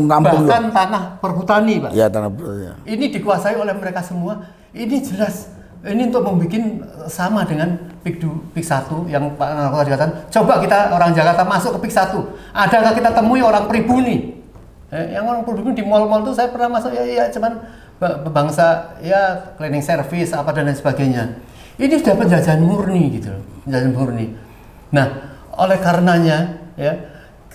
bahkan tanah perhutani, Pak. Ya, tanah perhutani. Ini dikuasai oleh mereka semua. Ini jelas ini untuk membuat sama dengan PIK 1 yang Pak Narkosri katakan, coba kita orang Jakarta masuk ke PIK 1. Adakah kita temui orang pribumi? Yang orang pribumi di mal-mal itu saya pernah masuk ya cuman bangsa ya cleaning service apa dan lain sebagainya. Ini sudah penjajahan murni gitu loh, penjajahan murni. Nah, oleh karenanya ya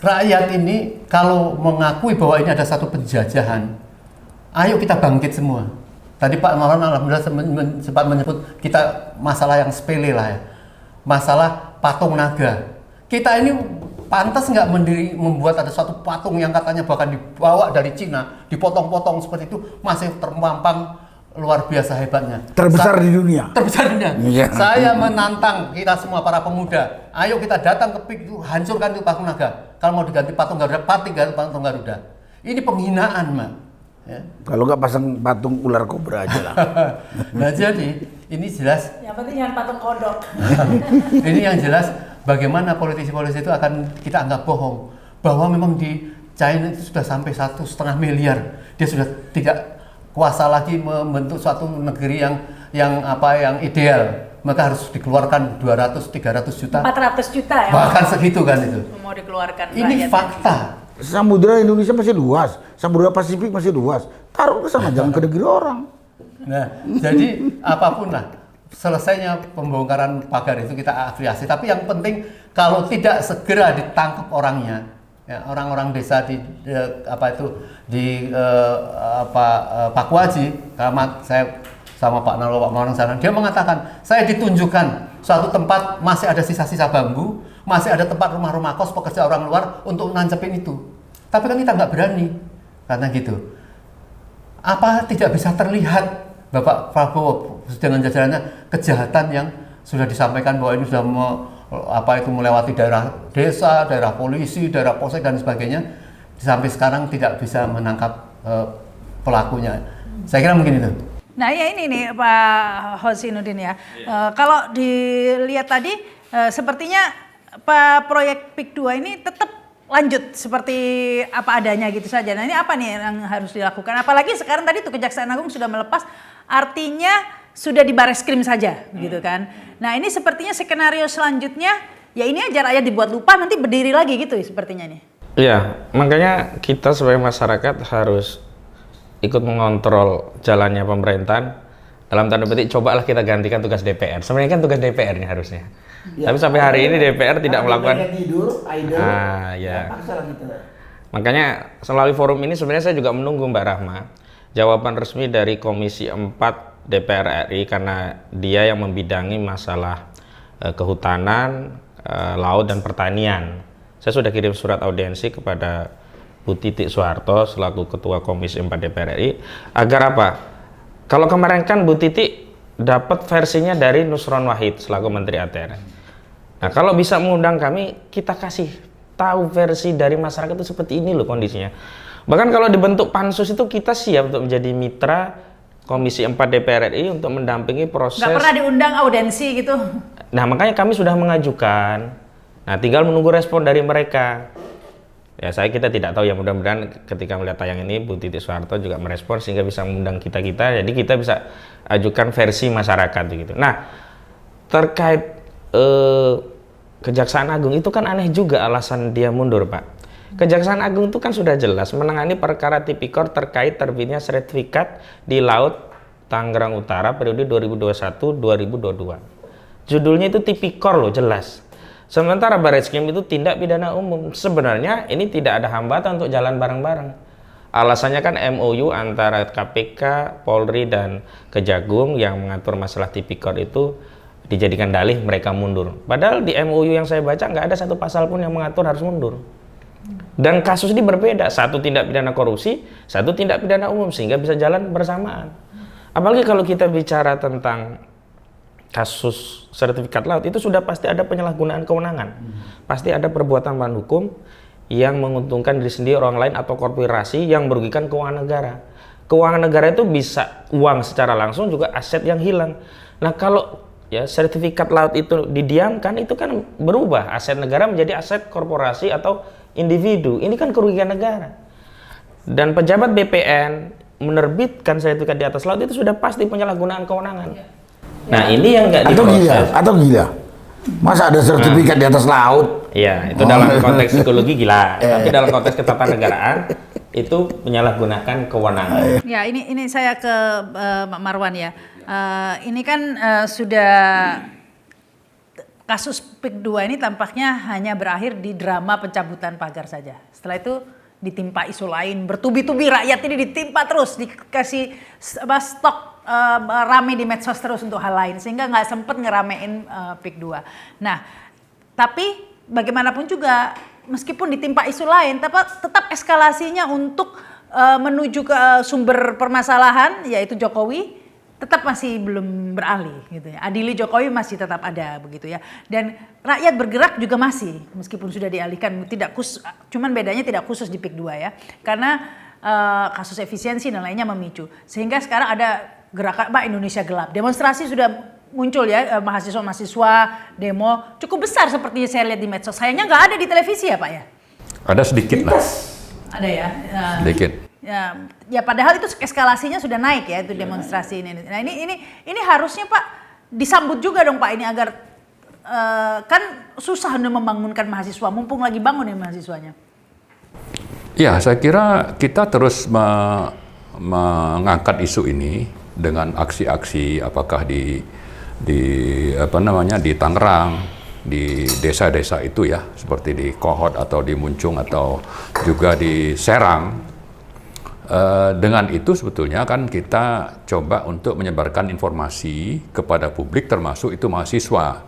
rakyat ini kalau mengakui bahwa ini ada satu penjajahan, ayo kita bangkit semua. Tadi Pak Maulana alhamdulillah sempat menyebut kita masalah yang sepele lah ya, masalah patung naga. Kita ini pantas nggak membuat ada suatu patung yang katanya bahkan dibawa dari Cina, dipotong-potong seperti itu, masih terpampang luar biasa hebatnya. Terbesar di dunia. Terbesar di dunia. Iya. Saya menantang kita semua para pemuda, ayo kita datang ke PIK itu, hancurkan itu patung naga. Kalau mau diganti patung Garuda, ganti patung Garuda. Ini penghinaan, Mak. Ya. Kalau nggak pasang patung ular kobra aja lah. Nah jadi ini jelas. Yang penting jangan patung kodok. Ini yang jelas bagaimana politisi-politisi itu akan kita anggap bohong bahwa memang di China itu sudah sampai 1,5 miliar. Dia sudah tidak kuasa lagi membentuk suatu negeri yang ideal. Maka harus dikeluarkan 200-300 juta. 400 juta ya. Bahkan segitu kan itu. Mau dikeluarkan. Ini rakyat. fakta. Samudra Indonesia masih luas, Samudra Pasifik masih luas. Taruh ke sana, jangan ke negeri orang. Nah, jadi apapun lah, selesainya pembongkaran pagar itu kita apresiasi. Tapi yang penting kalau tidak segera ditangkap orangnya, ya, orang-orang desa di Pakuaji, saya sama Pak Nalo, Pak Maulana sana, dia mengatakan saya ditunjukkan suatu tempat masih ada sisa-sisa bambu, masih ada tempat rumah-rumah kos pekerja orang luar untuk nancepin itu. Tapi kan kita nggak berani, karena gitu. Apa tidak bisa terlihat Bapak Prabowo dengan jajarannya kejahatan yang sudah disampaikan bahwa ini sudah melewati daerah desa, daerah polisi, daerah polsek dan sebagainya, sampai sekarang tidak bisa menangkap pelakunya. Saya kira mungkin itu. Nah ya ini nih Pak Hosinuddin ya. Kalau dilihat tadi sepertinya Pak proyek PIK 2 ini tetap lanjut seperti apa adanya gitu saja. Nah ini apa nih yang harus dilakukan? Apalagi sekarang tadi tuh Kejaksaan Agung sudah melepas, artinya sudah di Bareskrim saja gitu kan. Nah ini sepertinya skenario selanjutnya ya ini aja rakyat dibuat lupa nanti berdiri lagi gitu sepertinya nih. Iya, makanya kita sebagai masyarakat harus ikut mengontrol jalannya pemerintahan. Dalam tanda petik, cobalah kita gantikan tugas DPR. Sebenarnya kan tugas DPR nih harusnya. Ya, tapi sampai hari ini DPR tidak melakukan. Ya. Makanya melalui forum ini sebenarnya saya juga menunggu Mbak Rahma jawaban resmi dari Komisi 4 DPR RI karena dia yang membidangi masalah kehutanan, laut dan pertanian. Saya sudah kirim surat audiensi kepada Bu Titik Soeharto selaku Ketua Komisi 4 DPR RI agar apa? Kalau kemarin kan Bu Titik dapat versinya dari Nusron Wahid selaku Menteri ATR. Nah kalau bisa mengundang kami, kita kasih tahu versi dari masyarakat itu seperti ini loh kondisinya. Bahkan kalau dibentuk pansus itu kita siap untuk menjadi mitra Komisi 4 DPR RI untuk mendampingi proses. Nggak pernah diundang audiensi gitu? Nah, makanya kami sudah mengajukan. Nah, tinggal menunggu respon dari mereka. Ya, kita tidak tahu ya, mudah-mudahan ketika melihat tayang ini Bu Titi Soeharto juga merespon sehingga bisa mengundang kita-kita, jadi kita bisa ajukan versi masyarakat gitu. Nah, terkait Kejaksaan Agung itu kan aneh juga alasan dia mundur, Pak. Kejaksaan Agung itu kan sudah jelas menangani perkara tipikor terkait terbitnya sertifikat di Laut Tangerang Utara periode 2021-2022. Judulnya itu tipikor loh, jelas. Sementara Barreskrim itu tindak pidana umum. Sebenarnya ini tidak ada hambatan untuk jalan bareng-bareng. Alasannya kan MOU antara KPK, Polri, dan Kejagung yang mengatur masalah tipikor itu dijadikan dalih mereka mundur. Padahal di MOU yang saya baca nggak ada satu pasal pun yang mengatur harus mundur. Dan kasus ini berbeda, satu tindak pidana korupsi, satu tindak pidana umum, sehingga bisa jalan bersamaan. Apalagi kalau kita bicara tentang kasus sertifikat laut, itu sudah pasti ada penyalahgunaan kewenangan. Pasti ada perbuatan melawan hukum yang menguntungkan diri sendiri, orang lain, atau korporasi yang merugikan keuangan negara. Keuangan negara itu bisa uang secara langsung, juga aset yang hilang. Nah, kalau ya sertifikat laut itu didiamkan, itu kan berubah aset negara menjadi aset korporasi atau individu. Ini kan kerugian negara. Dan pejabat BPN menerbitkan sertifikat di atas laut itu sudah pasti penyalahgunaan kewenangan. Nah, ini yang nggak diproses. Atau gila. Masa ada sertifikat di atas laut? Iya, itu dalam konteks psikologi gila. Tapi dalam konteks ketatanegaraan itu menyalahgunakan kewenangan. Ya, ini saya ke Pak Marwan ya. Ini kan sudah kasus PIK 2 ini tampaknya hanya berakhir di drama pencabutan pagar saja. Setelah itu ditimpa isu lain, bertubi-tubi rakyat ini ditimpa terus, dikasih stok rame di medsos terus untuk hal lain, sehingga nggak sempet ngeramein PIK 2. Nah, tapi bagaimanapun juga meskipun ditimpa isu lain, tetap eskalasinya untuk menuju ke sumber permasalahan, yaitu Jokowi, tetap masih belum beralih gitu ya. Adili Jokowi masih tetap ada begitu ya. Dan rakyat bergerak juga masih, meskipun sudah dialihkan, cuman bedanya tidak khusus di PIK 2 ya. Karena kasus efisiensi dan lainnya memicu. Sehingga sekarang ada gerakan Pak Indonesia Gelap. Demonstrasi sudah muncul ya, mahasiswa-mahasiswa demo cukup besar seperti saya lihat di medsos. Sayangnya nggak ada di televisi ya Pak ya? Ada sedikit lah. Ada ya? Sedikit. Ya padahal itu eskalasinya sudah naik ya, itu demonstrasi ini. Nah ini harusnya Pak disambut juga dong Pak ini agar kan susah untuk membangunkan mahasiswa, mumpung lagi bangun nih mahasiswanya. Ya, saya kira kita terus mengangkat isu ini dengan aksi-aksi, apakah di Tangerang, di desa-desa itu ya, seperti di Kohot atau di Muncung atau juga di Serang. Dengan itu sebetulnya kan kita coba untuk menyebarkan informasi kepada publik, termasuk itu mahasiswa.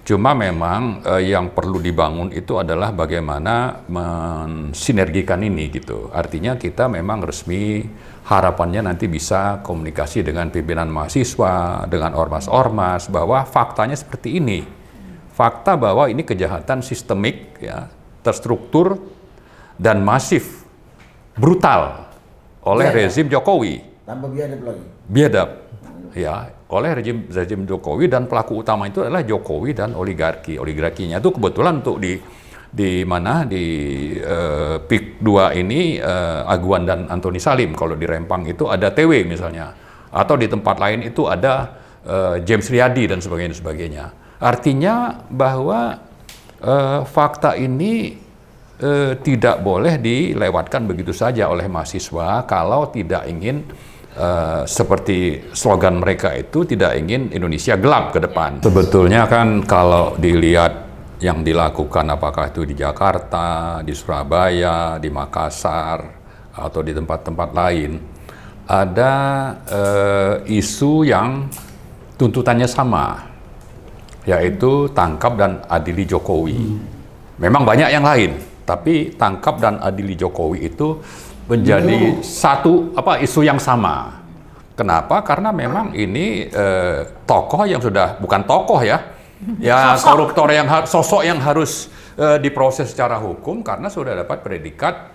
Cuma memang yang perlu dibangun itu adalah bagaimana mensinergikan ini gitu. Artinya kita memang resmi, harapannya nanti bisa komunikasi dengan pimpinan mahasiswa, dengan ormas-ormas, bahwa faktanya seperti ini. Fakta bahwa ini kejahatan sistemik, ya, terstruktur dan masif, brutal oleh rezim Jokowi. Tanpa biadab lagi. Biadab, ya, oleh rezim Jokowi, dan pelaku utama itu adalah Jokowi dan oligarki. Oligarkinya itu kebetulan untuk di PIK 2 ini Aguan dan Antoni Salim. Kalau di Rempang itu ada TW misalnya, atau di tempat lain itu ada James Riyadi dan sebagainya. Artinya bahwa fakta ini tidak boleh dilewatkan begitu saja oleh mahasiswa kalau tidak ingin seperti slogan mereka itu, tidak ingin Indonesia gelap ke depan. Sebetulnya kan kalau dilihat yang dilakukan, apakah itu di Jakarta, di Surabaya, di Makassar, atau di tempat-tempat lain, ada isu yang tuntutannya sama, yaitu tangkap dan adili Jokowi. Memang banyak yang lain, tapi tangkap dan adili Jokowi itu menjadi satu isu yang sama. Kenapa? Karena memang ini tokoh yang sudah bukan tokoh ya. Ya, koruptor sosok yang harus diproses secara hukum karena sudah dapat predikat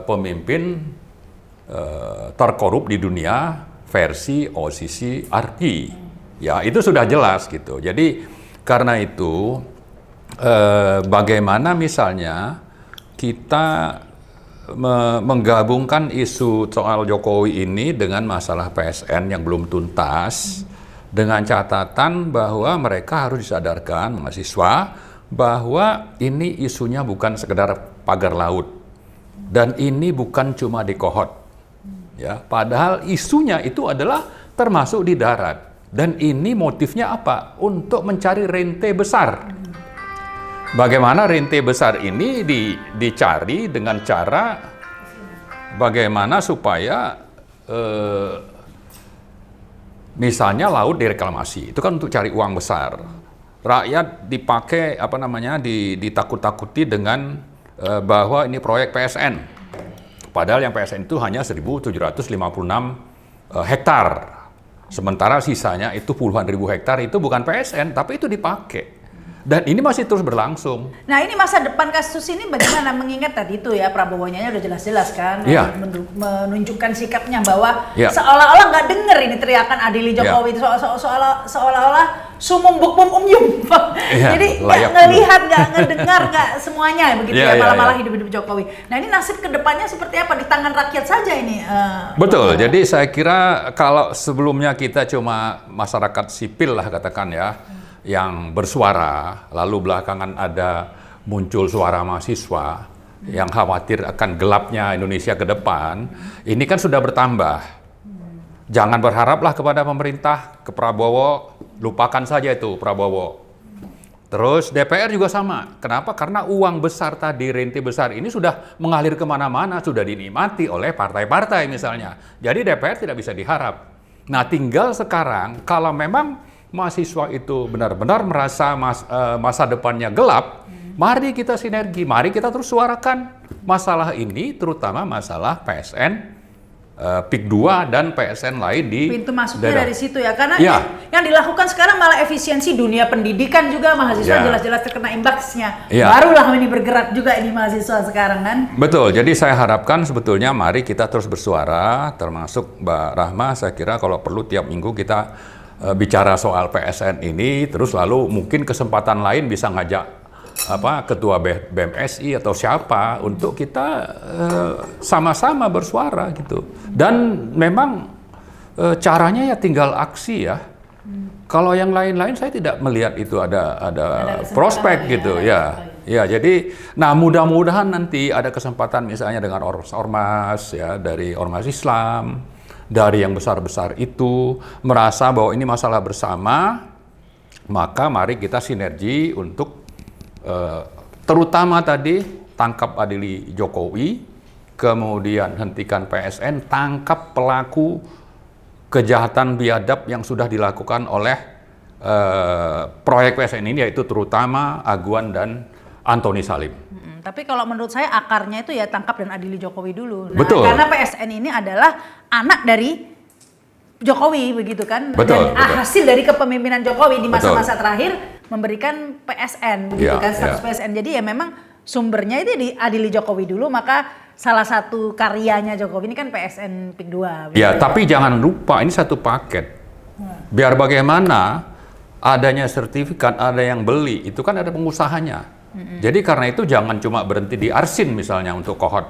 pemimpin terkorup di dunia versi OCC RT. Ya, itu sudah jelas gitu. Jadi Karena itu, bagaimana misalnya kita menggabungkan isu soal Jokowi ini dengan masalah PSN yang belum tuntas, dengan catatan bahwa mereka harus disadarkan, mahasiswa, bahwa ini isunya bukan sekedar pagar laut, dan ini bukan cuma di Kohot, ya. Padahal isunya itu adalah termasuk di darat, dan ini motifnya apa? Untuk mencari rente besar. Bagaimana rente besar ini dicari dengan cara bagaimana supaya misalnya laut direklamasi, itu kan untuk cari uang besar. Rakyat dipakai ditakut-takuti dengan bahwa ini proyek PSN. Padahal yang PSN itu hanya 1.756 hektar. Sementara sisanya itu puluhan ribu hektar itu bukan PSN, tapi itu dipakai. Dan ini masih terus berlangsung. Nah, ini masa depan kasus ini bagaimana? Mengingat tadi itu ya, Prabowo-nya udah jelas-jelas kan menunjukkan sikapnya bahwa seolah-olah nggak denger ini teriakan adili Jokowi, seolah-olah sumum bukmum umyum. Jadi nggak ngelihat, nggak ngedengar, nggak semuanya begitu malah hidup-hidup Jokowi. Nah, ini nasib kedepannya seperti apa? Di tangan rakyat saja ini. Betul. Jadi saya kira kalau sebelumnya kita cuma masyarakat sipil lah katakan ya, yang bersuara, lalu belakangan ada muncul suara mahasiswa yang khawatir akan gelapnya Indonesia ke depan, ini kan sudah bertambah. Jangan berharaplah kepada pemerintah, ke Prabowo, lupakan saja itu Prabowo. Terus DPR juga sama. Kenapa? Karena uang besar tadi, rente besar ini sudah mengalir kemana-mana, sudah dinikmati oleh partai-partai misalnya. Jadi DPR tidak bisa diharap. Nah, tinggal sekarang kalau memang mahasiswa itu benar-benar merasa masa depannya gelap, mari kita sinergi, mari kita terus suarakan masalah ini, terutama masalah PSN, PIK 2 dan PSN lain di pintu masuknya daerah. dari situ ya, karena yang dilakukan sekarang malah efisiensi dunia pendidikan juga, mahasiswa jelas-jelas terkena imbasnya. Barulah ini bergerak juga ini mahasiswa sekarang kan. Betul, jadi saya harapkan sebetulnya mari kita terus bersuara, termasuk Mbak Rahma, saya kira kalau perlu tiap minggu kita bicara soal PSN ini, terus lalu mungkin kesempatan lain bisa ngajak ketua BMSI atau siapa untuk kita sama-sama bersuara gitu. Dan memang caranya ya tinggal aksi ya. Kalau yang lain-lain saya tidak melihat itu ada prospek gitu ya. Ya, jadi mudah-mudahan nanti ada kesempatan misalnya dengan ormas ya, dari ormas Islam, dari yang besar-besar itu merasa bahwa ini masalah bersama, maka mari kita sinergi untuk terutama tadi tangkap adili Jokowi, kemudian hentikan PSN, tangkap pelaku kejahatan biadab yang sudah dilakukan oleh proyek PSN ini, yaitu terutama Aguan dan Antoni Salim. Tapi kalau menurut saya akarnya itu ya tangkap dan adili Jokowi dulu. Nah, betul. Karena PSN ini adalah anak dari Jokowi begitu kan. Betul, dan hasil dari kepemimpinan Jokowi di masa-masa terakhir memberikan PSN begitu kan, status PSN. Jadi ya memang sumbernya itu diadili Jokowi dulu, maka salah satu karyanya Jokowi ini kan PSN PIK 2. Ya, tapi jangan lupa ini satu paket. Biar bagaimana adanya sertifikat, ada yang beli, itu kan ada pengusahanya. Jadi karena itu jangan cuma berhenti di Arsin misalnya untuk Kohot.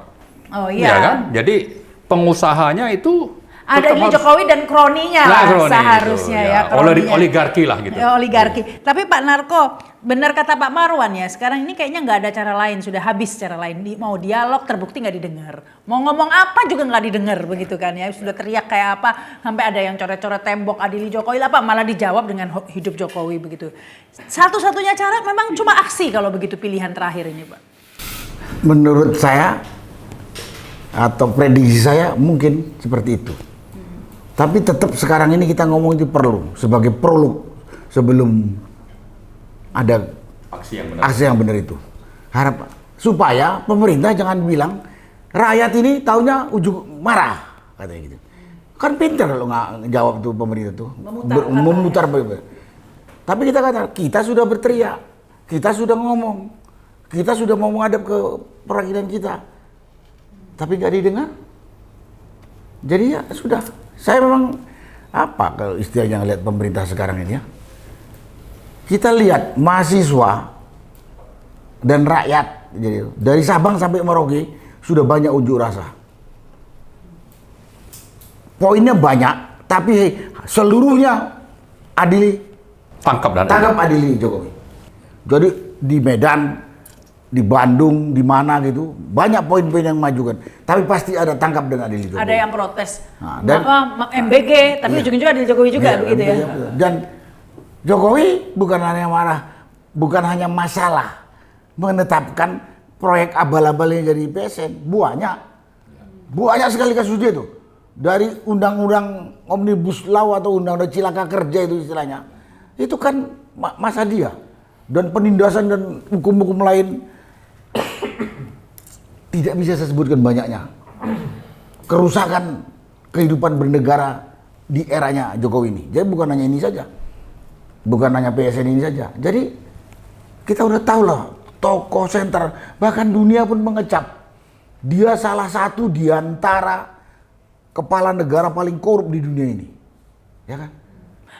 Oh iya. Ya kan? Jadi pengusahanya itu ada ini Jokowi dan kroninya lah seharusnya itu, oligarki lah gitu. Oligarki. Tapi Pak Narko, benar kata Pak Marwan ya, sekarang ini kayaknya nggak ada cara lain, sudah habis cara lain. Mau dialog terbukti nggak didengar. Mau ngomong apa juga nggak didengar begitu kan ya. Sudah teriak kayak apa, sampai ada yang coret-coret tembok adili Jokowi lah Pak, malah dijawab dengan hidup Jokowi begitu. Satu-satunya cara memang cuma aksi kalau begitu pilihan terakhir ini Pak. Menurut saya atau prediksi saya mungkin seperti itu. Tapi tetap sekarang ini kita ngomong itu perlu sebagai prolog sebelum ada aksi yang benar itu. Harap supaya pemerintah jangan bilang rakyat ini taunya ujung marah katanya gitu. Kan pintar kalau nggak jawab tuh pemerintah tuh memutar. Tapi kita kata kita sudah berteriak, kita sudah ngomong, kita sudah mau menghadap ke perwakilan kita, tapi nggak didengar. Jadi ya sudah. Saya memang kalau istilahnya ngelihat pemerintah sekarang ini ya, kita lihat mahasiswa dan rakyat, jadi dari Sabang sampai Merauke sudah banyak unjuk rasa. Poinnya banyak, tapi seluruhnya adili, Tangkap adili Jokowi. Jadi di Medan, di Bandung, di mana gitu, banyak poin-poin yang majukan. Tapi pasti ada tangkap dan adili Jokowi. Ada yang protes. Nah, dan MBG, tapi ujung-ujungnya adil Jokowi juga begitu ya. Dan Jokowi bukan hanya marah, bukan hanya masalah menetapkan proyek abal-abal yang jadi PSN, banyak sekali kasus dia tuh. Dari undang-undang Omnibus Law atau undang-undang Cilaka Kerja itu istilahnya, itu kan masa dia. Dan penindasan dan hukum-hukum lain tidak bisa saya sebutkan banyaknya. Kerusakan kehidupan bernegara di eranya Jokowi ini. Jadi bukan hanya ini saja, bukan hanya PSN ini saja. Jadi kita udah tahu lah, tokoh senter, bahkan dunia pun mengecap dia salah satu di antara kepala negara paling korup di dunia ini, ya kan?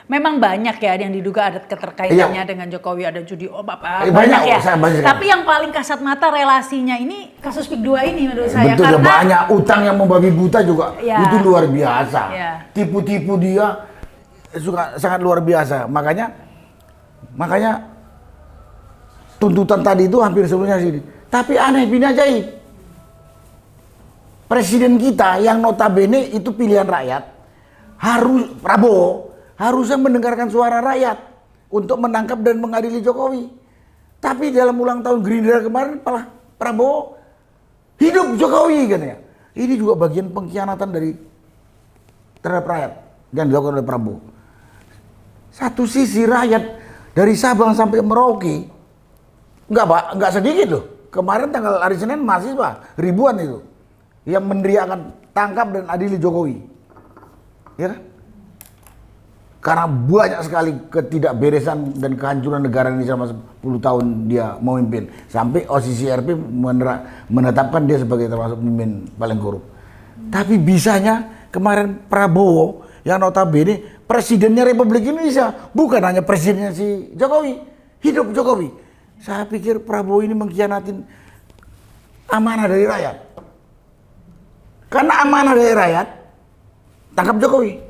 Memang banyak ya yang diduga ada keterkaitannya dengan Jokowi, ada judi banyak ya. Tapi yang paling kasat mata relasinya ini kasus PIK 2 ini menurut saya. Betul, karena banyak utang yang membabi buta juga, itu luar biasa. Tipu-tipu dia sangat luar biasa. Makanya tuntutan tadi itu hampir seluruhnya sini. Tapi aneh bin ajaib. Presiden kita yang notabene itu pilihan rakyat, Prabowo harusnya mendengarkan suara rakyat untuk menangkap dan mengadili Jokowi. Tapi dalam ulang tahun Gerindra kemarin malah Prabowo hidup Jokowi katanya. Ini juga bagian pengkhianatan terhadap rakyat yang dilakukan oleh Prabowo. Satu sisi rakyat dari Sabang sampai Merauke nggak sedikit loh. Kemarin tanggal hari Senin mahasiswa ribuan itu yang meneriakan tangkap dan adili Jokowi, ya kan? Karena banyak sekali ketidakberesan dan kehancuran negara ini selama 10 tahun dia memimpin, sampai OCCRP menetapkan dia sebagai termasuk pemimpin paling korup. Tapi bisanya kemarin Prabowo yang notabene presidennya Republik Indonesia, bukan hanya presidennya si Jokowi, hidup Jokowi. Saya pikir Prabowo ini mengkhianatin amanah dari rakyat. Karena amanah dari rakyat, tangkap Jokowi.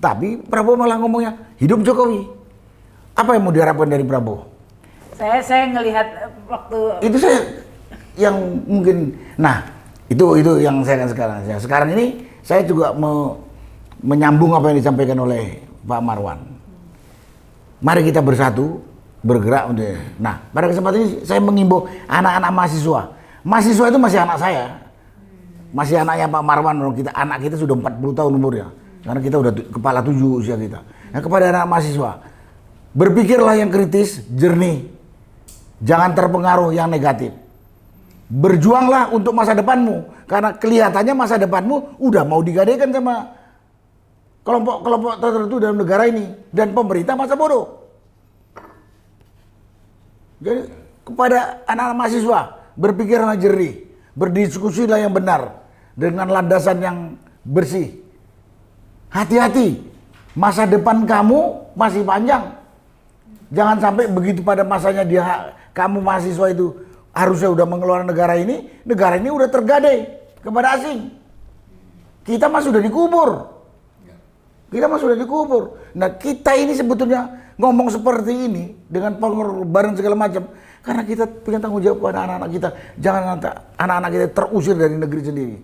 Tapi Prabowo malah ngomongnya, hidup Jokowi. Apa yang mau diharapkan dari Prabowo? Saya ngelihat waktu... Itu saya yang mungkin, nah itu yang saya akan sekarang. Sekarang ini saya juga menyambung apa yang disampaikan oleh Pak Marwan. Mari kita bersatu, bergerak untuk... Nah, pada kesempatan ini saya mengimbau anak-anak mahasiswa. Mahasiswa itu masih anak saya. Masih anaknya Pak Marwan, anak kita sudah 40 tahun umurnya. Karena kita udah kepala 7 usia kita. Nah, kepada anak mahasiswa, berpikirlah yang kritis, jernih. Jangan terpengaruh yang negatif. Berjuanglah untuk masa depanmu. Karena kelihatannya masa depanmu udah mau digadaikan sama kelompok-kelompok tertentu dalam negara ini. Dan pemerintah masa bodoh. Jadi kepada anak-anak mahasiswa, berpikirlah jernih. Berdiskusilah yang benar. Dengan landasan yang bersih. Hati-hati, masa depan kamu masih panjang. Jangan sampai begitu pada masanya kamu mahasiswa itu harusnya udah mengelola negara ini udah tergadai kepada asing. Kita mah sudah dikubur. Nah, kita ini sebetulnya ngomong seperti ini dengan pengorbanan segala macam karena kita punya tanggung jawab pada anak-anak kita. Jangan nanti anak-anak kita terusir dari negeri sendiri.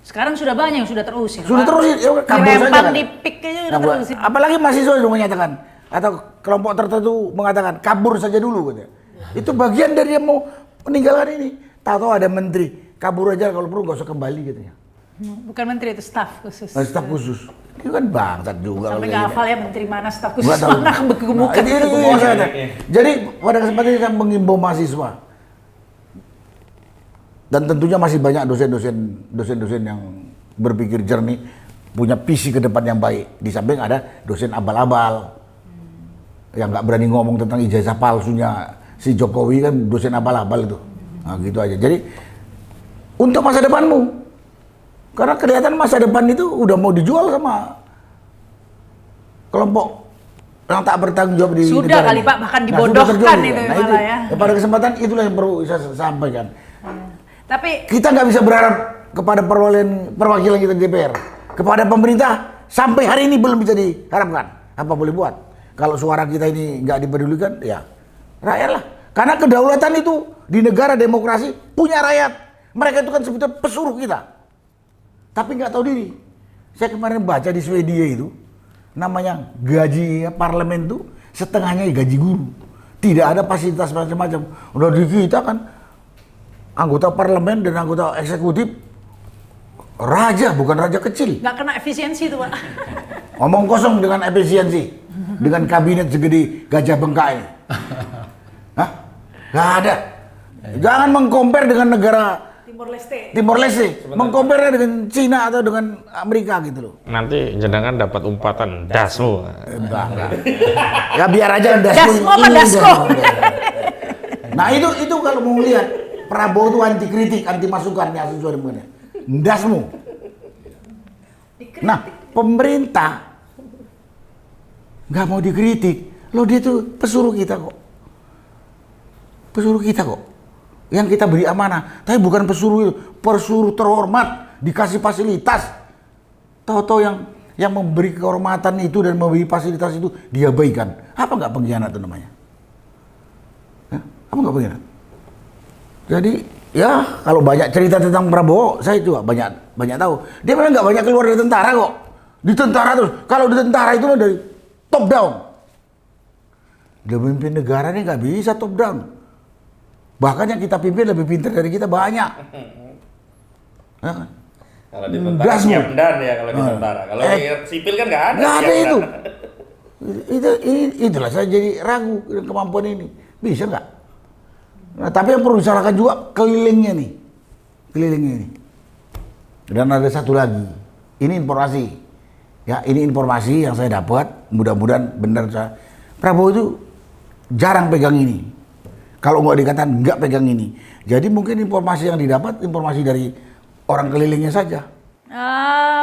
Sekarang sudah banyak yang sudah terusir. Sudah terusir, ya kabur saja kan. Di PIK aja sudah terusir. Apalagi mahasiswa itu menyatakan atau kelompok tertentu mengatakan kabur saja dulu katanya. Itu bagian dari yang mau meninggalkan ini. Tahu ada menteri kabur aja kalau perlu nggak usah kembali katanya. Bukan menteri, itu staf khusus. Staf khusus. Itu kan bangsat juga. Sampai nggak hafal ya menteri mana, staf khusus mana, kegemukan. Jadi pada kesempatan ini saya mengimbau mahasiswa. Dan tentunya masih banyak dosen-dosen yang berpikir jernih, punya visi ke depan yang baik. Di samping ada dosen abal-abal yang nggak berani ngomong tentang ijazah palsunya si Jokowi, kan dosen abal-abal itu. Nah, gitu aja. Jadi untuk masa depanmu, karena kelihatan masa depan itu udah mau dijual sama kelompok yang tak bertanggung jawab di Sudah negara kali, ini. Pak, bahkan Nah, dibodohkan sudah terjadi, itu kan? malah ya. Pada kesempatan itulah yang perlu saya sampaikan. Tapi Kita nggak bisa berharap kepada perwakilan kita di DPR, kepada pemerintah sampai hari ini belum bisa diharapkan. Apa boleh buat? Kalau suara kita ini nggak dipedulikan, ya rakyat lah. Karena kedaulatan itu di negara demokrasi punya rakyat. Mereka itu kan sebetulnya pesuruh kita, tapi nggak tahu diri. Saya kemarin baca di Swedia itu, namanya gaji parlemen itu setengahnya gaji guru. Tidak ada fasilitas macam-macam. Udah di kita kan anggota parlemen dan anggota eksekutif raja, bukan raja kecil. nggak kena efisiensi itu, Pak. Ngomong kosong dengan efisiensi, dengan kabinet segede gajah bengkak ini. Hah? Nggak ada. Jangan mengcompare dengan negara Timor Leste, mengcompare dengan Cina atau dengan Amerika gitu loh. Nanti jenengan dapat umpatan dasmu. Enggak. Ya biar aja Dasmo apa Dasko? Nah itu kalau mau lihat Prabowo itu anti kritik, anti masukan yang sesuai dengan dasmu. Nah pemerintah nggak mau dikritik, loh dia tuh pesuruh kita kok. Yang kita beri amanah, tapi bukan pesuruh terhormat, dikasih fasilitas. Tahu-tahu yang memberi kehormatan itu dan memberi fasilitas itu diabaikan. Apa nggak pengkhianat itu namanya? Hah? Apa nggak pengkhianat? Jadi ya kalau banyak cerita tentang Prabowo, saya juga banyak tahu. Dia memang nggak banyak keluar dari tentara kok. Di tentara terus. Kalau di tentara itu dari top down. Dia memimpin negara ini nggak bisa top down. Bahkan yang kita pimpin lebih pintar dari kita banyak. Ya kan? Kalau di tentara siap dan ya kalau di tentara. Kalau di sipil kan nggak ada. Nggak ada siap itu. dan. Itulah saya jadi ragu dengan kemampuan ini. Bisa nggak? Nah, tapi yang perlu disalahkan juga kelilingnya nih. Dan ada satu lagi. Ini informasi. Ya, ini informasi yang saya dapat. Mudah-mudahan benar saya. Prabowo itu jarang pegang ini. Kalau nggak dikatakan nggak pegang ini. Jadi mungkin informasi yang didapat informasi dari orang kelilingnya saja.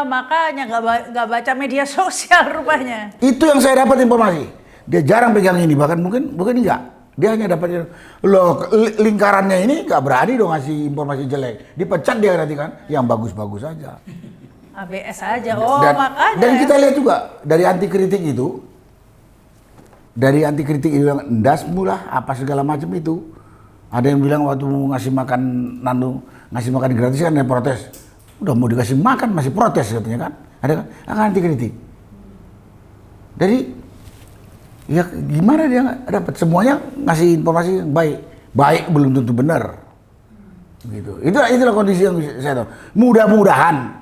Makanya nggak baca media sosial rupanya. Itu yang saya dapat informasi. Dia jarang pegang ini, bahkan mungkin enggak. Dia hanya dapat lingkarannya ini nggak berani dong ngasih informasi jelek. Dipecat dia nanti kan, yang bagus-bagus saja. ABS aja. Makanya. Dan kita lihat juga dari anti kritik itu yang endas mula apa segala macam itu. Ada yang bilang waktu mau ngasih makan gratis kan dia protes. Udah mau dikasih makan masih protes katanya kan. Ada kan? Akan anti kritik. Jadi ya gimana dia dapat semuanya ngasih informasi yang baik belum tentu benar. Gitu. Itulah kondisi yang saya tahu. Mudah-mudahan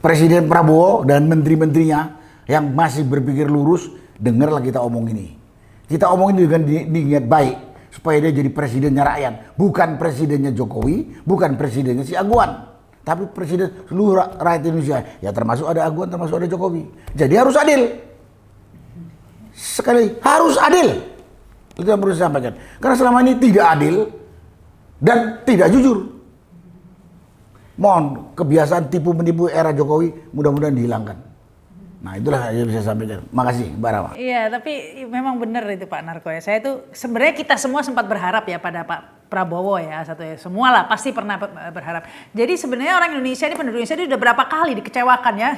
Presiden Prabowo dan menteri-menterinya yang masih berpikir lurus, dengarlah kita omong ini. Kita omong ini dengan niat baik supaya dia jadi presidennya rakyat, bukan presidennya Jokowi, bukan presidennya si Aguan, tapi presiden seluruh rakyat Indonesia. Ya termasuk ada Aguan, termasuk ada Jokowi. Jadi harus adil. Sekali harus adil. Itu yang perlu saya sampaikan. Karena selama ini tidak adil dan tidak jujur. Mohon kebiasaan tipu menipu era Jokowi mudah-mudahan dihilangkan. Nah itulah yang bisa saya sampaikan. Makasih Mbak Rama. Iya, tapi memang benar itu Pak Narko ya. Saya tuh sebenarnya kita semua sempat berharap ya pada Pak Prabowo ya, semua lah pasti pernah berharap. Jadi sebenarnya orang Indonesia ini, penduduk Indonesia ini udah berapa kali dikecewakan ya,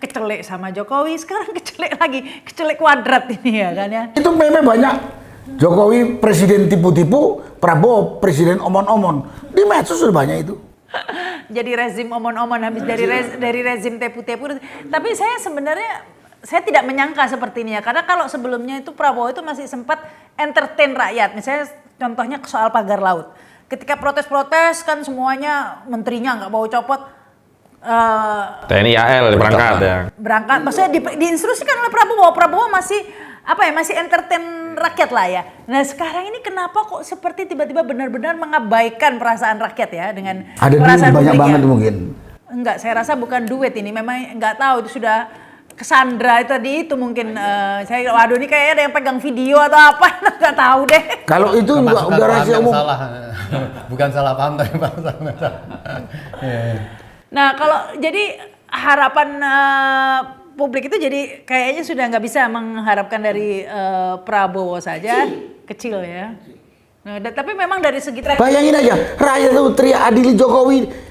kecelek sama Jokowi, sekarang kecelek lagi, kecelek kuadrat ini ya kan ya. Itu memang banyak. Jokowi presiden tipu-tipu, Prabowo presiden omon-omon. Di medsos sudah banyak itu. Jadi rezim omon-omon habis dari rezim tepu-tepu. Tapi saya sebenarnya tidak menyangka seperti ini ya, karena kalau sebelumnya itu Prabowo itu masih sempat entertain rakyat. Misalnya contohnya soal pagar laut. Ketika protes-protes kan semuanya menterinya nggak mau copot. TNI AL berangkat ya. Berangkat, maksudnya diinstruksikan oleh Prabowo. Prabowo masih masih entertain rakyat lah ya. Nah sekarang ini kenapa kok seperti tiba-tiba benar-benar mengabaikan perasaan rakyat ya dengan ada perasaan duit banyak publiknya. banget mungkin. Enggak, saya rasa bukan duit ini. Memang nggak tahu itu sudah kesandra itu tadi itu mungkin waduh ini kayaknya ada yang pegang video atau apa nggak tahu deh. Kalau itu juga udah rahasia umum. Salah. Bukan salah paham tapi Pak. Nah kalau jadi harapan publik itu jadi kayaknya sudah nggak bisa mengharapkan dari Prabowo saja, kecil ya. Nah, tapi memang dari segi Bayangin aja, rakyat itu teriak adili Jokowi.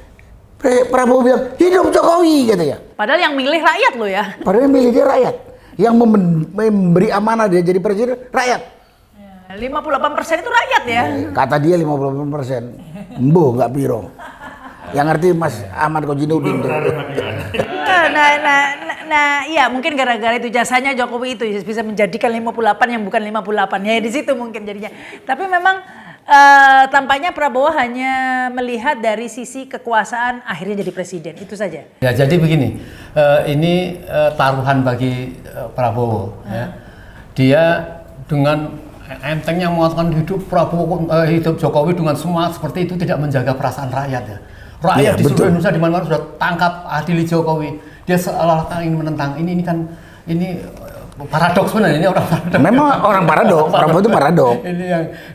Prabowo bilang, hidup Jokowi katanya. padahal yang milih rakyat loh ya. Padahal yang milih dia rakyat. Yang memberi amanah dia jadi presiden, rakyat. 58% itu rakyat ya. Kata dia 58%. Mbo nggak piro. Yang ngerti Mas Ahmad Kojinudin tuh. Nah, iya mungkin gara-gara itu jasanya Jokowi itu bisa menjadikan 58 yang bukan 58 ya di situ mungkin jadinya. Tapi memang tampaknya Prabowo hanya melihat dari sisi kekuasaan akhirnya jadi presiden itu saja. Ya jadi begini, ini taruhan bagi Prabowo. Ya. Dia dengan entengnya mengatakan hidup Jokowi dengan semua seperti itu tidak menjaga perasaan rakyat ya. Rakyat di seluruh Indonesia di mana-mana sudah tangkap adili Jokowi. Dia seolah-olah ingin menentang. Ini paradoks sebenarnya, ini orang paradoks. Memang orang paradoks, Prabowo itu paradoks. Ini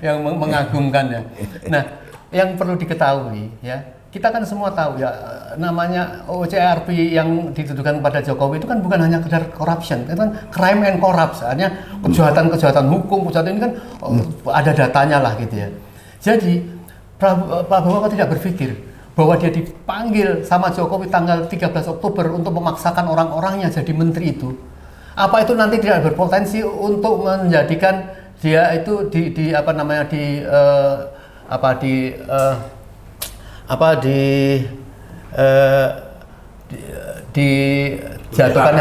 yang mengagumkan ya. Nah, yang perlu diketahui ya, kita kan semua tahu ya namanya OCRP yang dituduhkan kepada Jokowi itu kan bukan hanya sekedar corruption, itu kan crime and corruption, artinya kejahatan hukum, kejahatan ini kan ada datanya lah gitu ya. Jadi Prabowo tidak berpikir bahwa dia dipanggil sama Jokowi tanggal 13 Oktober untuk memaksakan orang-orangnya jadi menteri itu. Apa itu nanti tidak berpotensi untuk menjadikan dia itu dijatuhkan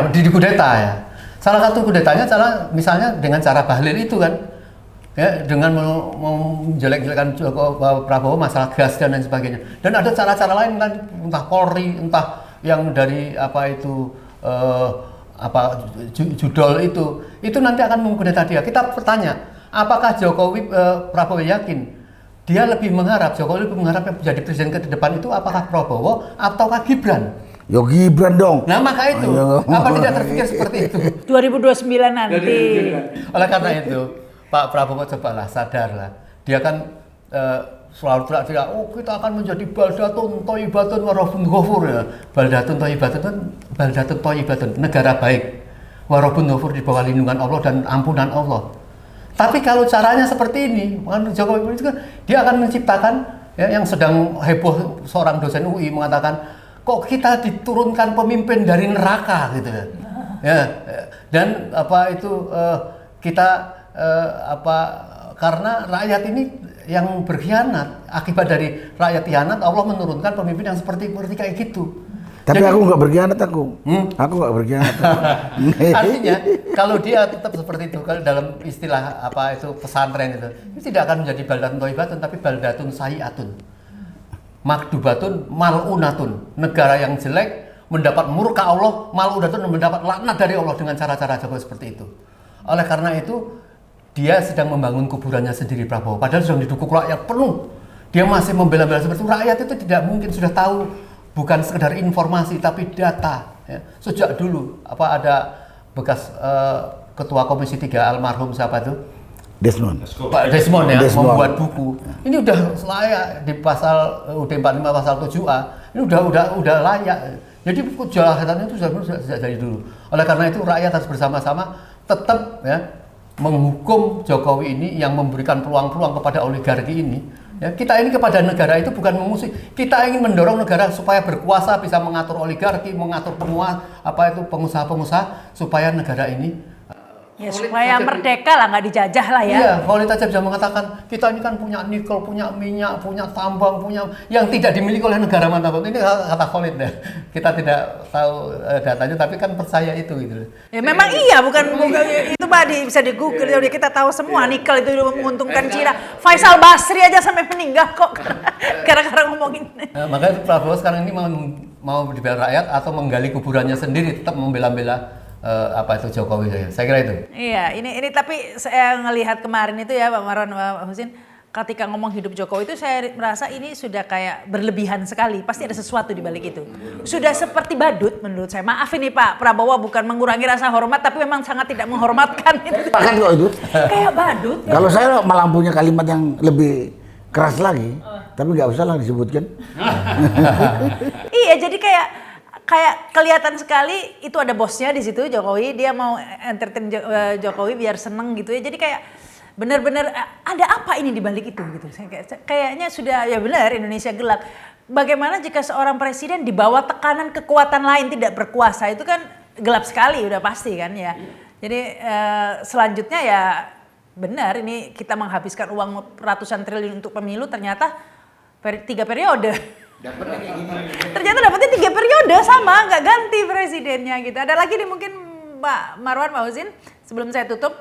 di kudeta ya. Salah satu kudetanya misalnya dengan cara Bahlil itu kan. Ya, dengan menjelek-jelekan Prabowo masalah gas dan lain sebagainya. Dan ada cara-cara lain kan, entah Polri, entah yang dari judol itu nanti akan mengkudeta dia. Kita bertanya, apakah Prabowo yakin dia lebih mengharap menjadi presiden ke depan itu apakah Prabowo ataukah Gibran? Yo Gibran dong. Nah maka itu, apa tidak terpikir seperti itu? 2029 nanti. Oleh karena itu, Pak Prabowo cobalah sadarlah. Dia kan selalu teriak, oh kita akan menjadi baldatun thayyibatun wa rabbun ghafur ya. Baldatun thayyibatun, negara baik. Wa rabbun ghafur di bawah lindungan Allah dan ampunan Allah. Tapi kalau caranya seperti ini, Jokowi itu kan dia akan menciptakan ya, yang sedang heboh seorang dosen UI mengatakan, kok kita diturunkan pemimpin dari neraka gitu ya. Ya, dan kita karena rakyat ini yang berkhianat, akibat dari rakyat khianat Allah menurunkan pemimpin yang seperti kayak gitu. Tapi jadi, aku nggak berkhianat aku nggak berkhianat. Artinya kalau dia tetap seperti itu, kalau dalam istilah pesantren itu tidak akan menjadi baldatun thayyibatun tapi baldatun sayyi'atun, makdubatun mal'unatun, negara yang jelek mendapat murka Allah, mal'unatun mendapat laknat dari Allah dengan cara-cara Jokowi seperti itu. Oleh karena itu dia sedang membangun kuburannya sendiri Prabowo, padahal sudah didukung rakyat penuh. Dia masih membela-bela seperti itu. Rakyat itu tidak mungkin sudah tahu, bukan sekedar informasi tapi data. Ya. Sejak dulu ada bekas ketua Komisi 3 almarhum siapa itu? Pak Desmond ya, membuat buku. Ini udah layak di pasal UUD 45 pasal 7A. Ini udah layak. Jadi kejahatan itu sudah sejak dari dulu. Oleh karena itu rakyat harus bersama-sama tetap ya menghukum Jokowi ini yang memberikan peluang-peluang kepada oligarki ini. Ya, kita ini kepada negara itu bukan memusuhi. Kita ingin mendorong negara supaya berkuasa, bisa mengatur oligarki, mengatur pengusaha-pengusaha supaya negara ini ya supaya merdeka lah, nggak dijajah lah ya. Iya, Khalid aja bisa mengatakan kita ini kan punya nikel, punya minyak, punya tambang, punya yang tidak dimiliki oleh negara manapun. Ini kata Khalid deh. Kita tidak tahu datanya, tapi kan percaya itu gitu. Ya memang iya, bukan itu Pak bisa di Google, kita tahu semua nikel itu menguntungkan Cina. Faisal Basri aja sampai meninggal kok gara-gara ngomongin. Nah, makanya Prabowo sekarang ini mau dibela rakyat atau menggali kuburannya sendiri, tetap membela-bela Jokowi saya kira itu. Iya, ini tapi saya ngelihat kemarin itu ya Pak Marwan, Pak Husin, ketika ngomong hidup Jokowi itu saya merasa ini sudah kayak berlebihan sekali. Pasti ada sesuatu di balik itu. Sudah seperti badut menurut saya. Maaf ini Pak Prabowo bukan mengurangi rasa hormat, tapi memang sangat tidak menghormatkan itu. Bahkan kok itu. Kayak badut. Kalau saya malah punya kalimat yang lebih keras lagi, tapi nggak usah lah disebutkan. Iya, jadi kayak kayak kelihatan sekali itu ada bosnya di situ Jokowi, dia mau entertain Jokowi biar seneng gitu ya. Jadi kayak benar-benar ada apa ini di balik itu gitu. Kayaknya sudah ya benar Indonesia gelap. Bagaimana jika seorang presiden di bawah tekanan kekuatan lain tidak berkuasa, itu kan gelap sekali udah pasti kan ya. Jadi selanjutnya ya benar ini kita menghabiskan uang ratusan triliun untuk pemilu, ternyata 3 periode. Ternyata dapetnya 3 periode sama, nggak ganti presidennya gitu. Ada lagi nih mungkin Pak Marwan, Pak Husin sebelum saya tutup.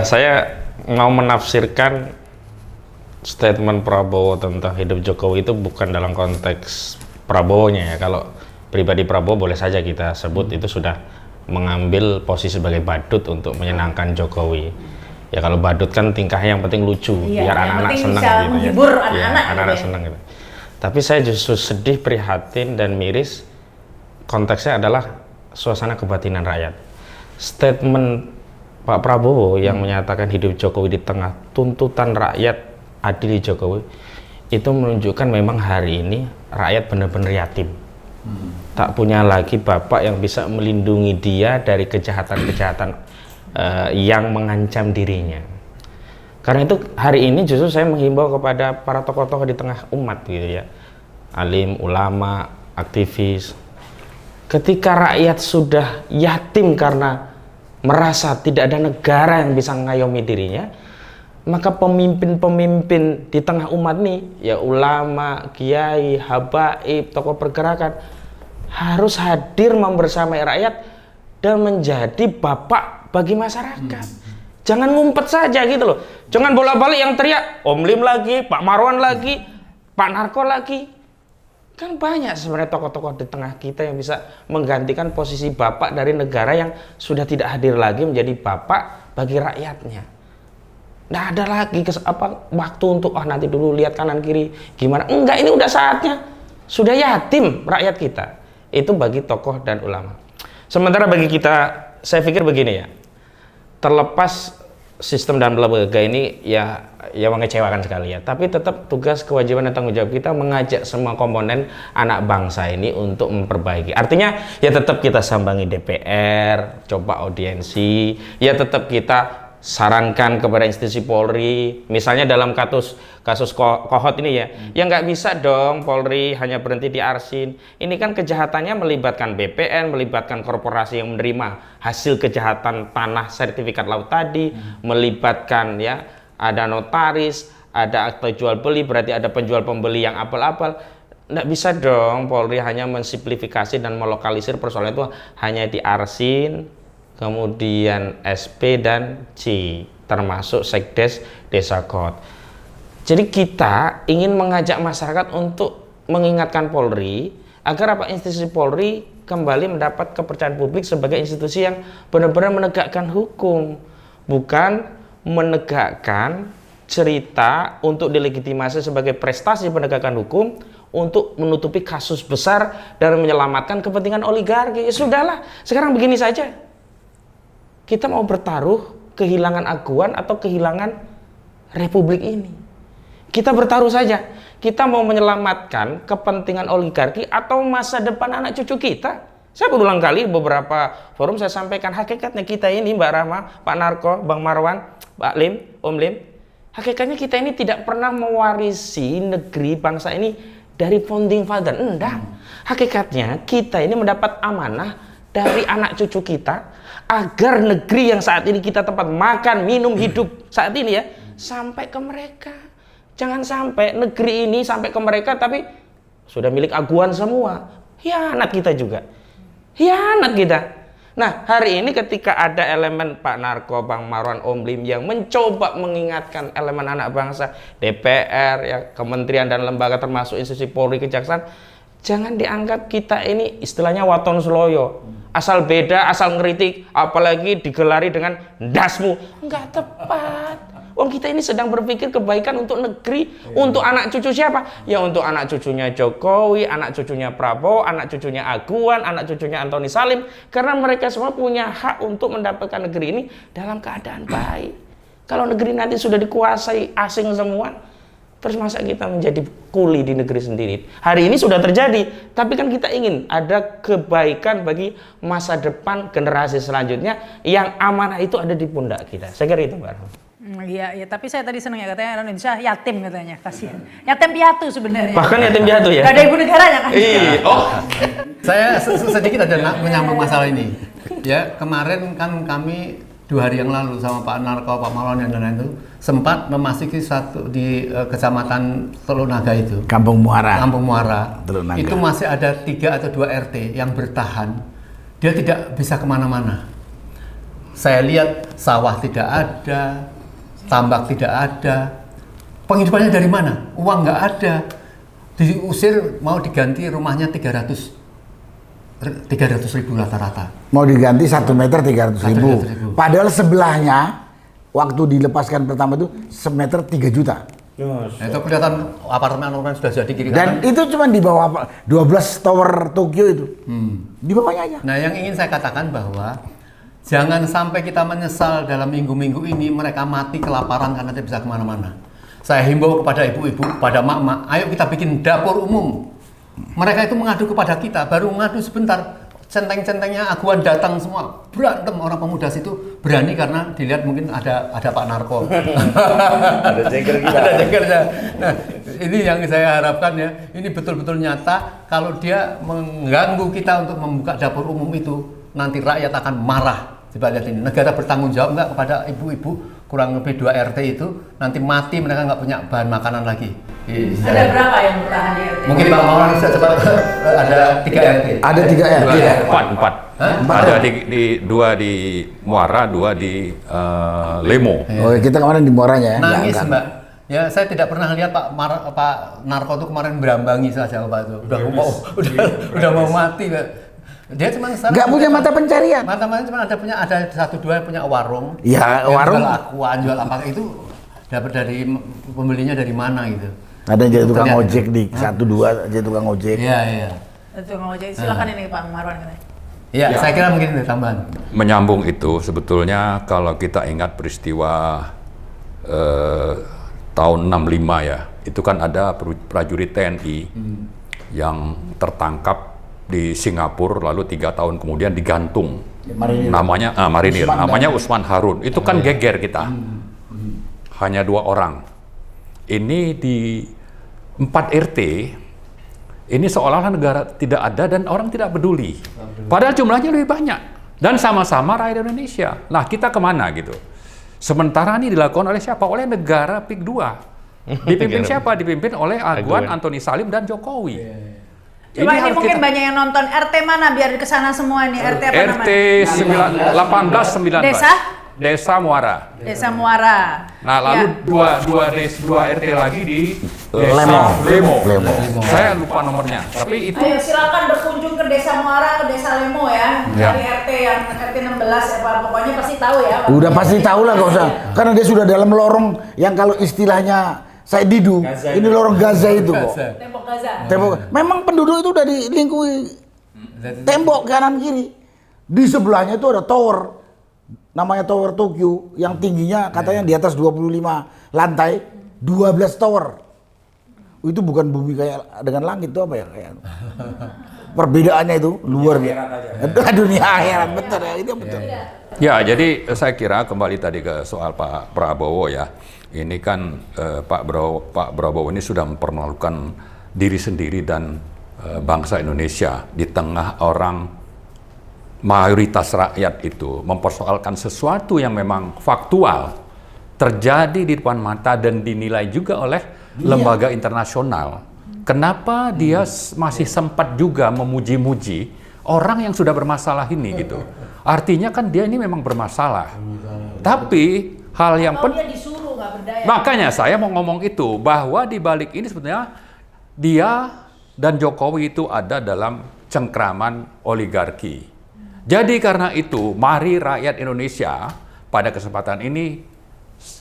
Saya mau menafsirkan statement Prabowo tentang hidup Jokowi itu bukan dalam konteks Prabowo-nya ya. Kalau pribadi Prabowo boleh saja kita sebut itu sudah mengambil posisi sebagai badut untuk menyenangkan Jokowi. Ya kalau badut kan tingkahnya yang penting lucu, biar anak-anak senang bisa gitu menghibur ya. anak-anak Ya, anak-anak senang gitu. Tapi saya justru sedih, prihatin dan miris. Konteksnya adalah suasana kebatinan rakyat. Statement Pak Prabowo yang menyatakan hidup Jokowi di tengah tuntutan rakyat adili Jokowi itu menunjukkan memang hari ini rakyat benar-benar yatim. Tak punya lagi bapak yang bisa melindungi dia dari kejahatan-kejahatan yang mengancam dirinya. Karena itu hari ini justru saya menghimbau kepada para tokoh-tokoh di tengah umat gitu ya, alim, ulama, aktivis. Ketika rakyat sudah yatim karena merasa tidak ada negara yang bisa mengayomi dirinya, maka pemimpin-pemimpin di tengah umat nih, ya ulama, kiai, habaib, tokoh pergerakan harus hadir membersamai rakyat dan menjadi bapak bagi masyarakat. Jangan ngumpet saja gitu loh. Jangan bolak-balik yang teriak, Om Lim lagi, Pak Marwan lagi, Pak Narko lagi. Kan banyak sebenarnya tokoh-tokoh di tengah kita yang bisa menggantikan posisi bapak dari negara yang sudah tidak hadir lagi menjadi bapak bagi rakyatnya. Nggak ada lagi waktu untuk nanti dulu lihat kanan kiri gimana. Enggak, ini udah saatnya. Sudah yatim rakyat kita. Itu bagi tokoh dan ulama. Sementara bagi kita, saya pikir begini ya. Terlepas sistem dan lembaga ini ya mengecewakan sekali ya, tapi tetap tugas, kewajiban dan tanggung jawab kita mengajak semua komponen anak bangsa ini untuk memperbaiki. Artinya ya tetap kita sambangi DPR, coba audiensi, ya tetap kita sarankan kepada institusi Polri, misalnya dalam kasus Kohot ini ya nggak bisa dong Polri hanya berhenti di Arsin. Ini kan kejahatannya melibatkan BPN, melibatkan korporasi yang menerima hasil kejahatan tanah sertifikat laut tadi, melibatkan ya ada notaris, ada akte jual beli, berarti ada penjual pembeli yang apal-apal. Nggak bisa dong Polri hanya mensimplifikasi dan melokalisir persoalan itu hanya di Arsin, kemudian SP dan C, termasuk Sekdes Desa Kot. Jadi kita ingin mengajak masyarakat untuk mengingatkan Polri agar institusi Polri kembali mendapat kepercayaan publik sebagai institusi yang benar-benar menegakkan hukum, bukan menegakkan cerita untuk dilegitimasi sebagai prestasi penegakan hukum untuk menutupi kasus besar dan menyelamatkan kepentingan oligarki. Ya sudahlah, sekarang begini saja. Kita mau bertaruh kehilangan aguan atau kehilangan republik ini. Kita bertaruh saja. Kita mau menyelamatkan kepentingan oligarki atau masa depan anak cucu kita. Saya berulang kali beberapa forum saya sampaikan hakikatnya kita ini, Mbak Rahma, Pak Narko, Bang Marwan, Pak Lim, Om Lim. Hakikatnya kita ini tidak pernah mewarisi negeri bangsa ini dari founding father. Enggak. Hakikatnya kita ini mendapat amanah dari anak cucu kita agar negeri yang saat ini kita tempat makan, minum, hidup saat ini ya sampai ke mereka. Jangan sampai negeri ini sampai ke mereka tapi sudah milik aguan semua. Hianat kita juga. Hianat kita. Nah, hari ini ketika ada elemen Pak Narko, Bang Marwan, Om Lim yang mencoba mengingatkan elemen anak bangsa, DPR, ya, kementerian dan lembaga termasuk institusi Polri, Kejaksaan, jangan dianggap kita ini istilahnya waton seloyo. Asal beda, asal ngeritik, apalagi digelari dengan dasmu. Enggak tepat. Wong kita ini sedang berpikir kebaikan untuk negeri, untuk anak cucu siapa? Ya untuk anak cucunya Jokowi, anak cucunya Prabowo, anak cucunya Aguan, anak cucunya Antoni Salim. Karena mereka semua punya hak untuk mendapatkan negeri ini dalam keadaan baik. Kalau negeri nanti sudah dikuasai asing semua, Terus masa kita menjadi kuli di negeri sendiri? Hari ini sudah terjadi, tapi kan kita ingin ada kebaikan bagi masa depan generasi selanjutnya yang amanah itu ada di pundak kita. Saya kira itu, Mbak. Iya, iya, tapi saya tadi senang ya katanya Indonesia yatim katanya, kasihan. Yatim piatu sebenarnya. Bahkan yatim piatu ya? Gak ada ibu negaranya kan? Iya. Oh. Saya sedikit aja menyambung masalah ini. Ya, kemarin kan kami 2 hari yang lalu sama Pak Narko, Pak Marwan dan lain-lain itu sempat memasuki satu di kecamatan Telunaga itu. Kampung Muara. Kampung Muara. Telunaga. Itu masih ada 3 atau 2 RT yang bertahan. Dia tidak bisa kemana-mana. Saya lihat sawah tidak ada, tambak tidak ada. Penghidupannya dari mana? Uang nggak ada. Diusir, mau diganti rumahnya 300 ribu rata-rata. Mau diganti 1 meter 300 ribu. 300.000. Padahal sebelahnya waktu dilepaskan pertama itu semeter 3 juta. Nah, itu kelihatan apartemen sudah jadi kiri Dan kanan. itu cuma di bawah 12 tower Tokyo itu. Di bawahnya aja. Nah, yang ingin saya katakan bahwa jangan sampai kita menyesal dalam minggu-minggu ini mereka mati kelaparan karena tidak bisa kemana-mana. Saya himbau kepada ibu-ibu, kepada mak-mak, ayo kita bikin dapur umum. Mereka itu mengadu kepada kita, baru mengadu sebentar, centeng-centengnya aguan datang semua, berantem orang pemuda situ berani karena dilihat mungkin ada Pak Narko. Ada jengker kita. Ada jengkernya. Nah, ini yang saya harapkan ya, ini betul-betul nyata. Kalau dia mengganggu kita untuk membuka dapur umum itu, nanti rakyat akan marah. Coba lihat ini, negara bertanggung jawab nggak kepada ibu-ibu kurang lebih 2 RT itu, nanti mati mereka nggak punya bahan makanan lagi. Ada berapa yang bertahan di RT? Mungkin Pak Mawar bisa cepat ada 3 RT. Ada 3 RT. Empat. Ada di 2 di Muara, 2 di Lemo. Oh, kita kemarin di Muaranya ya. Nangis Nggak, Mbak. Ya, saya tidak pernah lihat Pak Narko itu kemarin berambangi saja Pak itu. Udah mau mati, Mbak. Dia cuma nggak punya mata pencarian. Mata-mata cuma ada 1-2 punya warung. Ya, yang warung. Jual aqua, jual apa itu dapat dari pembelinya dari mana gitu. Ada yang jadi tukang Terlihat. ojek di 1-2 jadi tukang ojek. Iya, iya. Itu nggak mau jadi, silakan ini Pak Marwan katanya. Iya, saya kira mungkin ada tambahan. Menyambung itu sebetulnya kalau kita ingat peristiwa tahun 65 ya, itu kan ada prajurit TNI yang tertangkap di Singapura lalu 3 tahun kemudian digantung. Marinir. Namanya Marinir, namanya Usman Harun. Itu kan geger kita. Hanya 2 orang. Ini di 4 RT. Ini seolah-olah negara tidak ada dan orang tidak peduli. Padahal jumlahnya lebih banyak. Dan sama-sama rakyat Indonesia. Nah, kita kemana gitu? Sementara ini dilakukan oleh siapa? Oleh negara PIK 2. Dipimpin siapa? Dipimpin oleh Aguan, Antoni Salim, dan Jokowi. Coba ini harus mungkin kita- banyak yang nonton RT mana biar ke sana semua ini RT apa RT namanya? 18-19. Desa? Desa Muara. Desa Muara. Nah, lalu dua RT lagi di Lemo. Lemo. Saya lupa nomornya. Tapi itu Ayo silakan berkunjung ke Desa Muara, ke Desa Lemo ya. Ya. Dari RT yang RT 16 ya Pak, pokoknya pasti tahu ya. Pak. Udah pasti tahu lah nggak usah. Karena dia sudah dalam lorong yang kalau istilahnya saya didu, ini lorong Gaza itu kok. Tembok Gaza. Tembok. Memang penduduk itu udah dilingkupi tembok kanan kiri. Di sebelahnya itu ada tower. Namanya Tower Tokyo yang tingginya katanya di atas 25 lantai, 12 tower. Itu bukan bumi kayak dengan langit itu apa ya kayak. Perbedaannya itu luar biasa. Dunia akhirat betul ya, itu betul. ya, jadi saya kira kembali tadi ke soal Pak Prabowo ya. Ini kan Pak Prabowo ini sudah mempermalukan diri sendiri dan bangsa Indonesia di tengah orang mayoritas rakyat itu mempersoalkan sesuatu yang memang faktual terjadi di depan mata dan dinilai juga oleh lembaga internasional. Kenapa dia masih sempat juga memuji-muji orang yang sudah bermasalah ini gitu? Artinya kan dia ini memang bermasalah. Tapi hal yang Atau dia disuruh nggak berdaya. makanya saya mau ngomong itu bahwa di balik ini sebetulnya dia dan Jokowi itu ada dalam cengkraman oligarki. Jadi karena itu, mari rakyat Indonesia pada kesempatan ini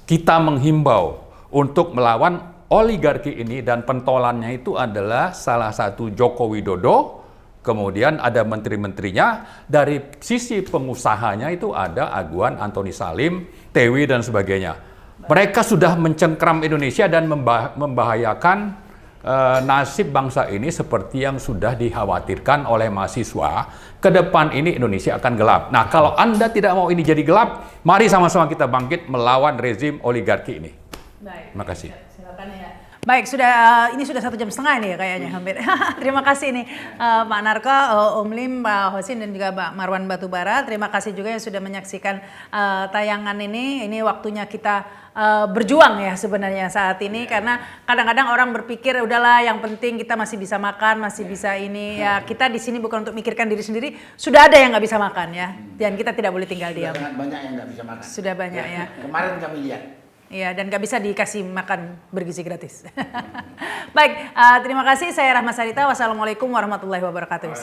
kita menghimbau untuk melawan oligarki ini dan pentolannya itu adalah salah satu Joko Widodo, kemudian ada menteri-menterinya, dari sisi pengusahanya itu ada Aguan, Antoni Salim, Tewi dan sebagainya. Mereka sudah mencengkram Indonesia dan membahayakan nasib bangsa ini seperti yang sudah dikhawatirkan oleh mahasiswa. Ke depan ini Indonesia akan gelap. Nah, kalau Anda tidak mau ini jadi gelap, mari sama-sama kita bangkit melawan rezim oligarki ini. Baik. Terima kasih. Silakan ya. Baik, ini sudah 1,5 jam ini ya kayaknya hampir. Terima kasih nih Pak Narko, Om Lim, Pak Hosin dan juga Pak Marwan Batubara. Terima kasih juga yang sudah menyaksikan tayangan ini. Ini waktunya kita berjuang ya sebenarnya saat ini, karena kadang-kadang orang berpikir udahlah yang penting kita masih bisa makan, masih bisa ini ya. Kita di sini bukan untuk mikirkan diri sendiri, sudah ada yang nggak bisa makan ya, dan kita tidak boleh tinggal diam. Sangat banyak yang nggak bisa makan. Sudah banyak ya. Kemarin kami lihat. Iya, dan gak bisa dikasih makan bergizi gratis. Baik, terima kasih. Saya Rahma Sarita. Wassalamualaikum warahmatullahi wabarakatuh.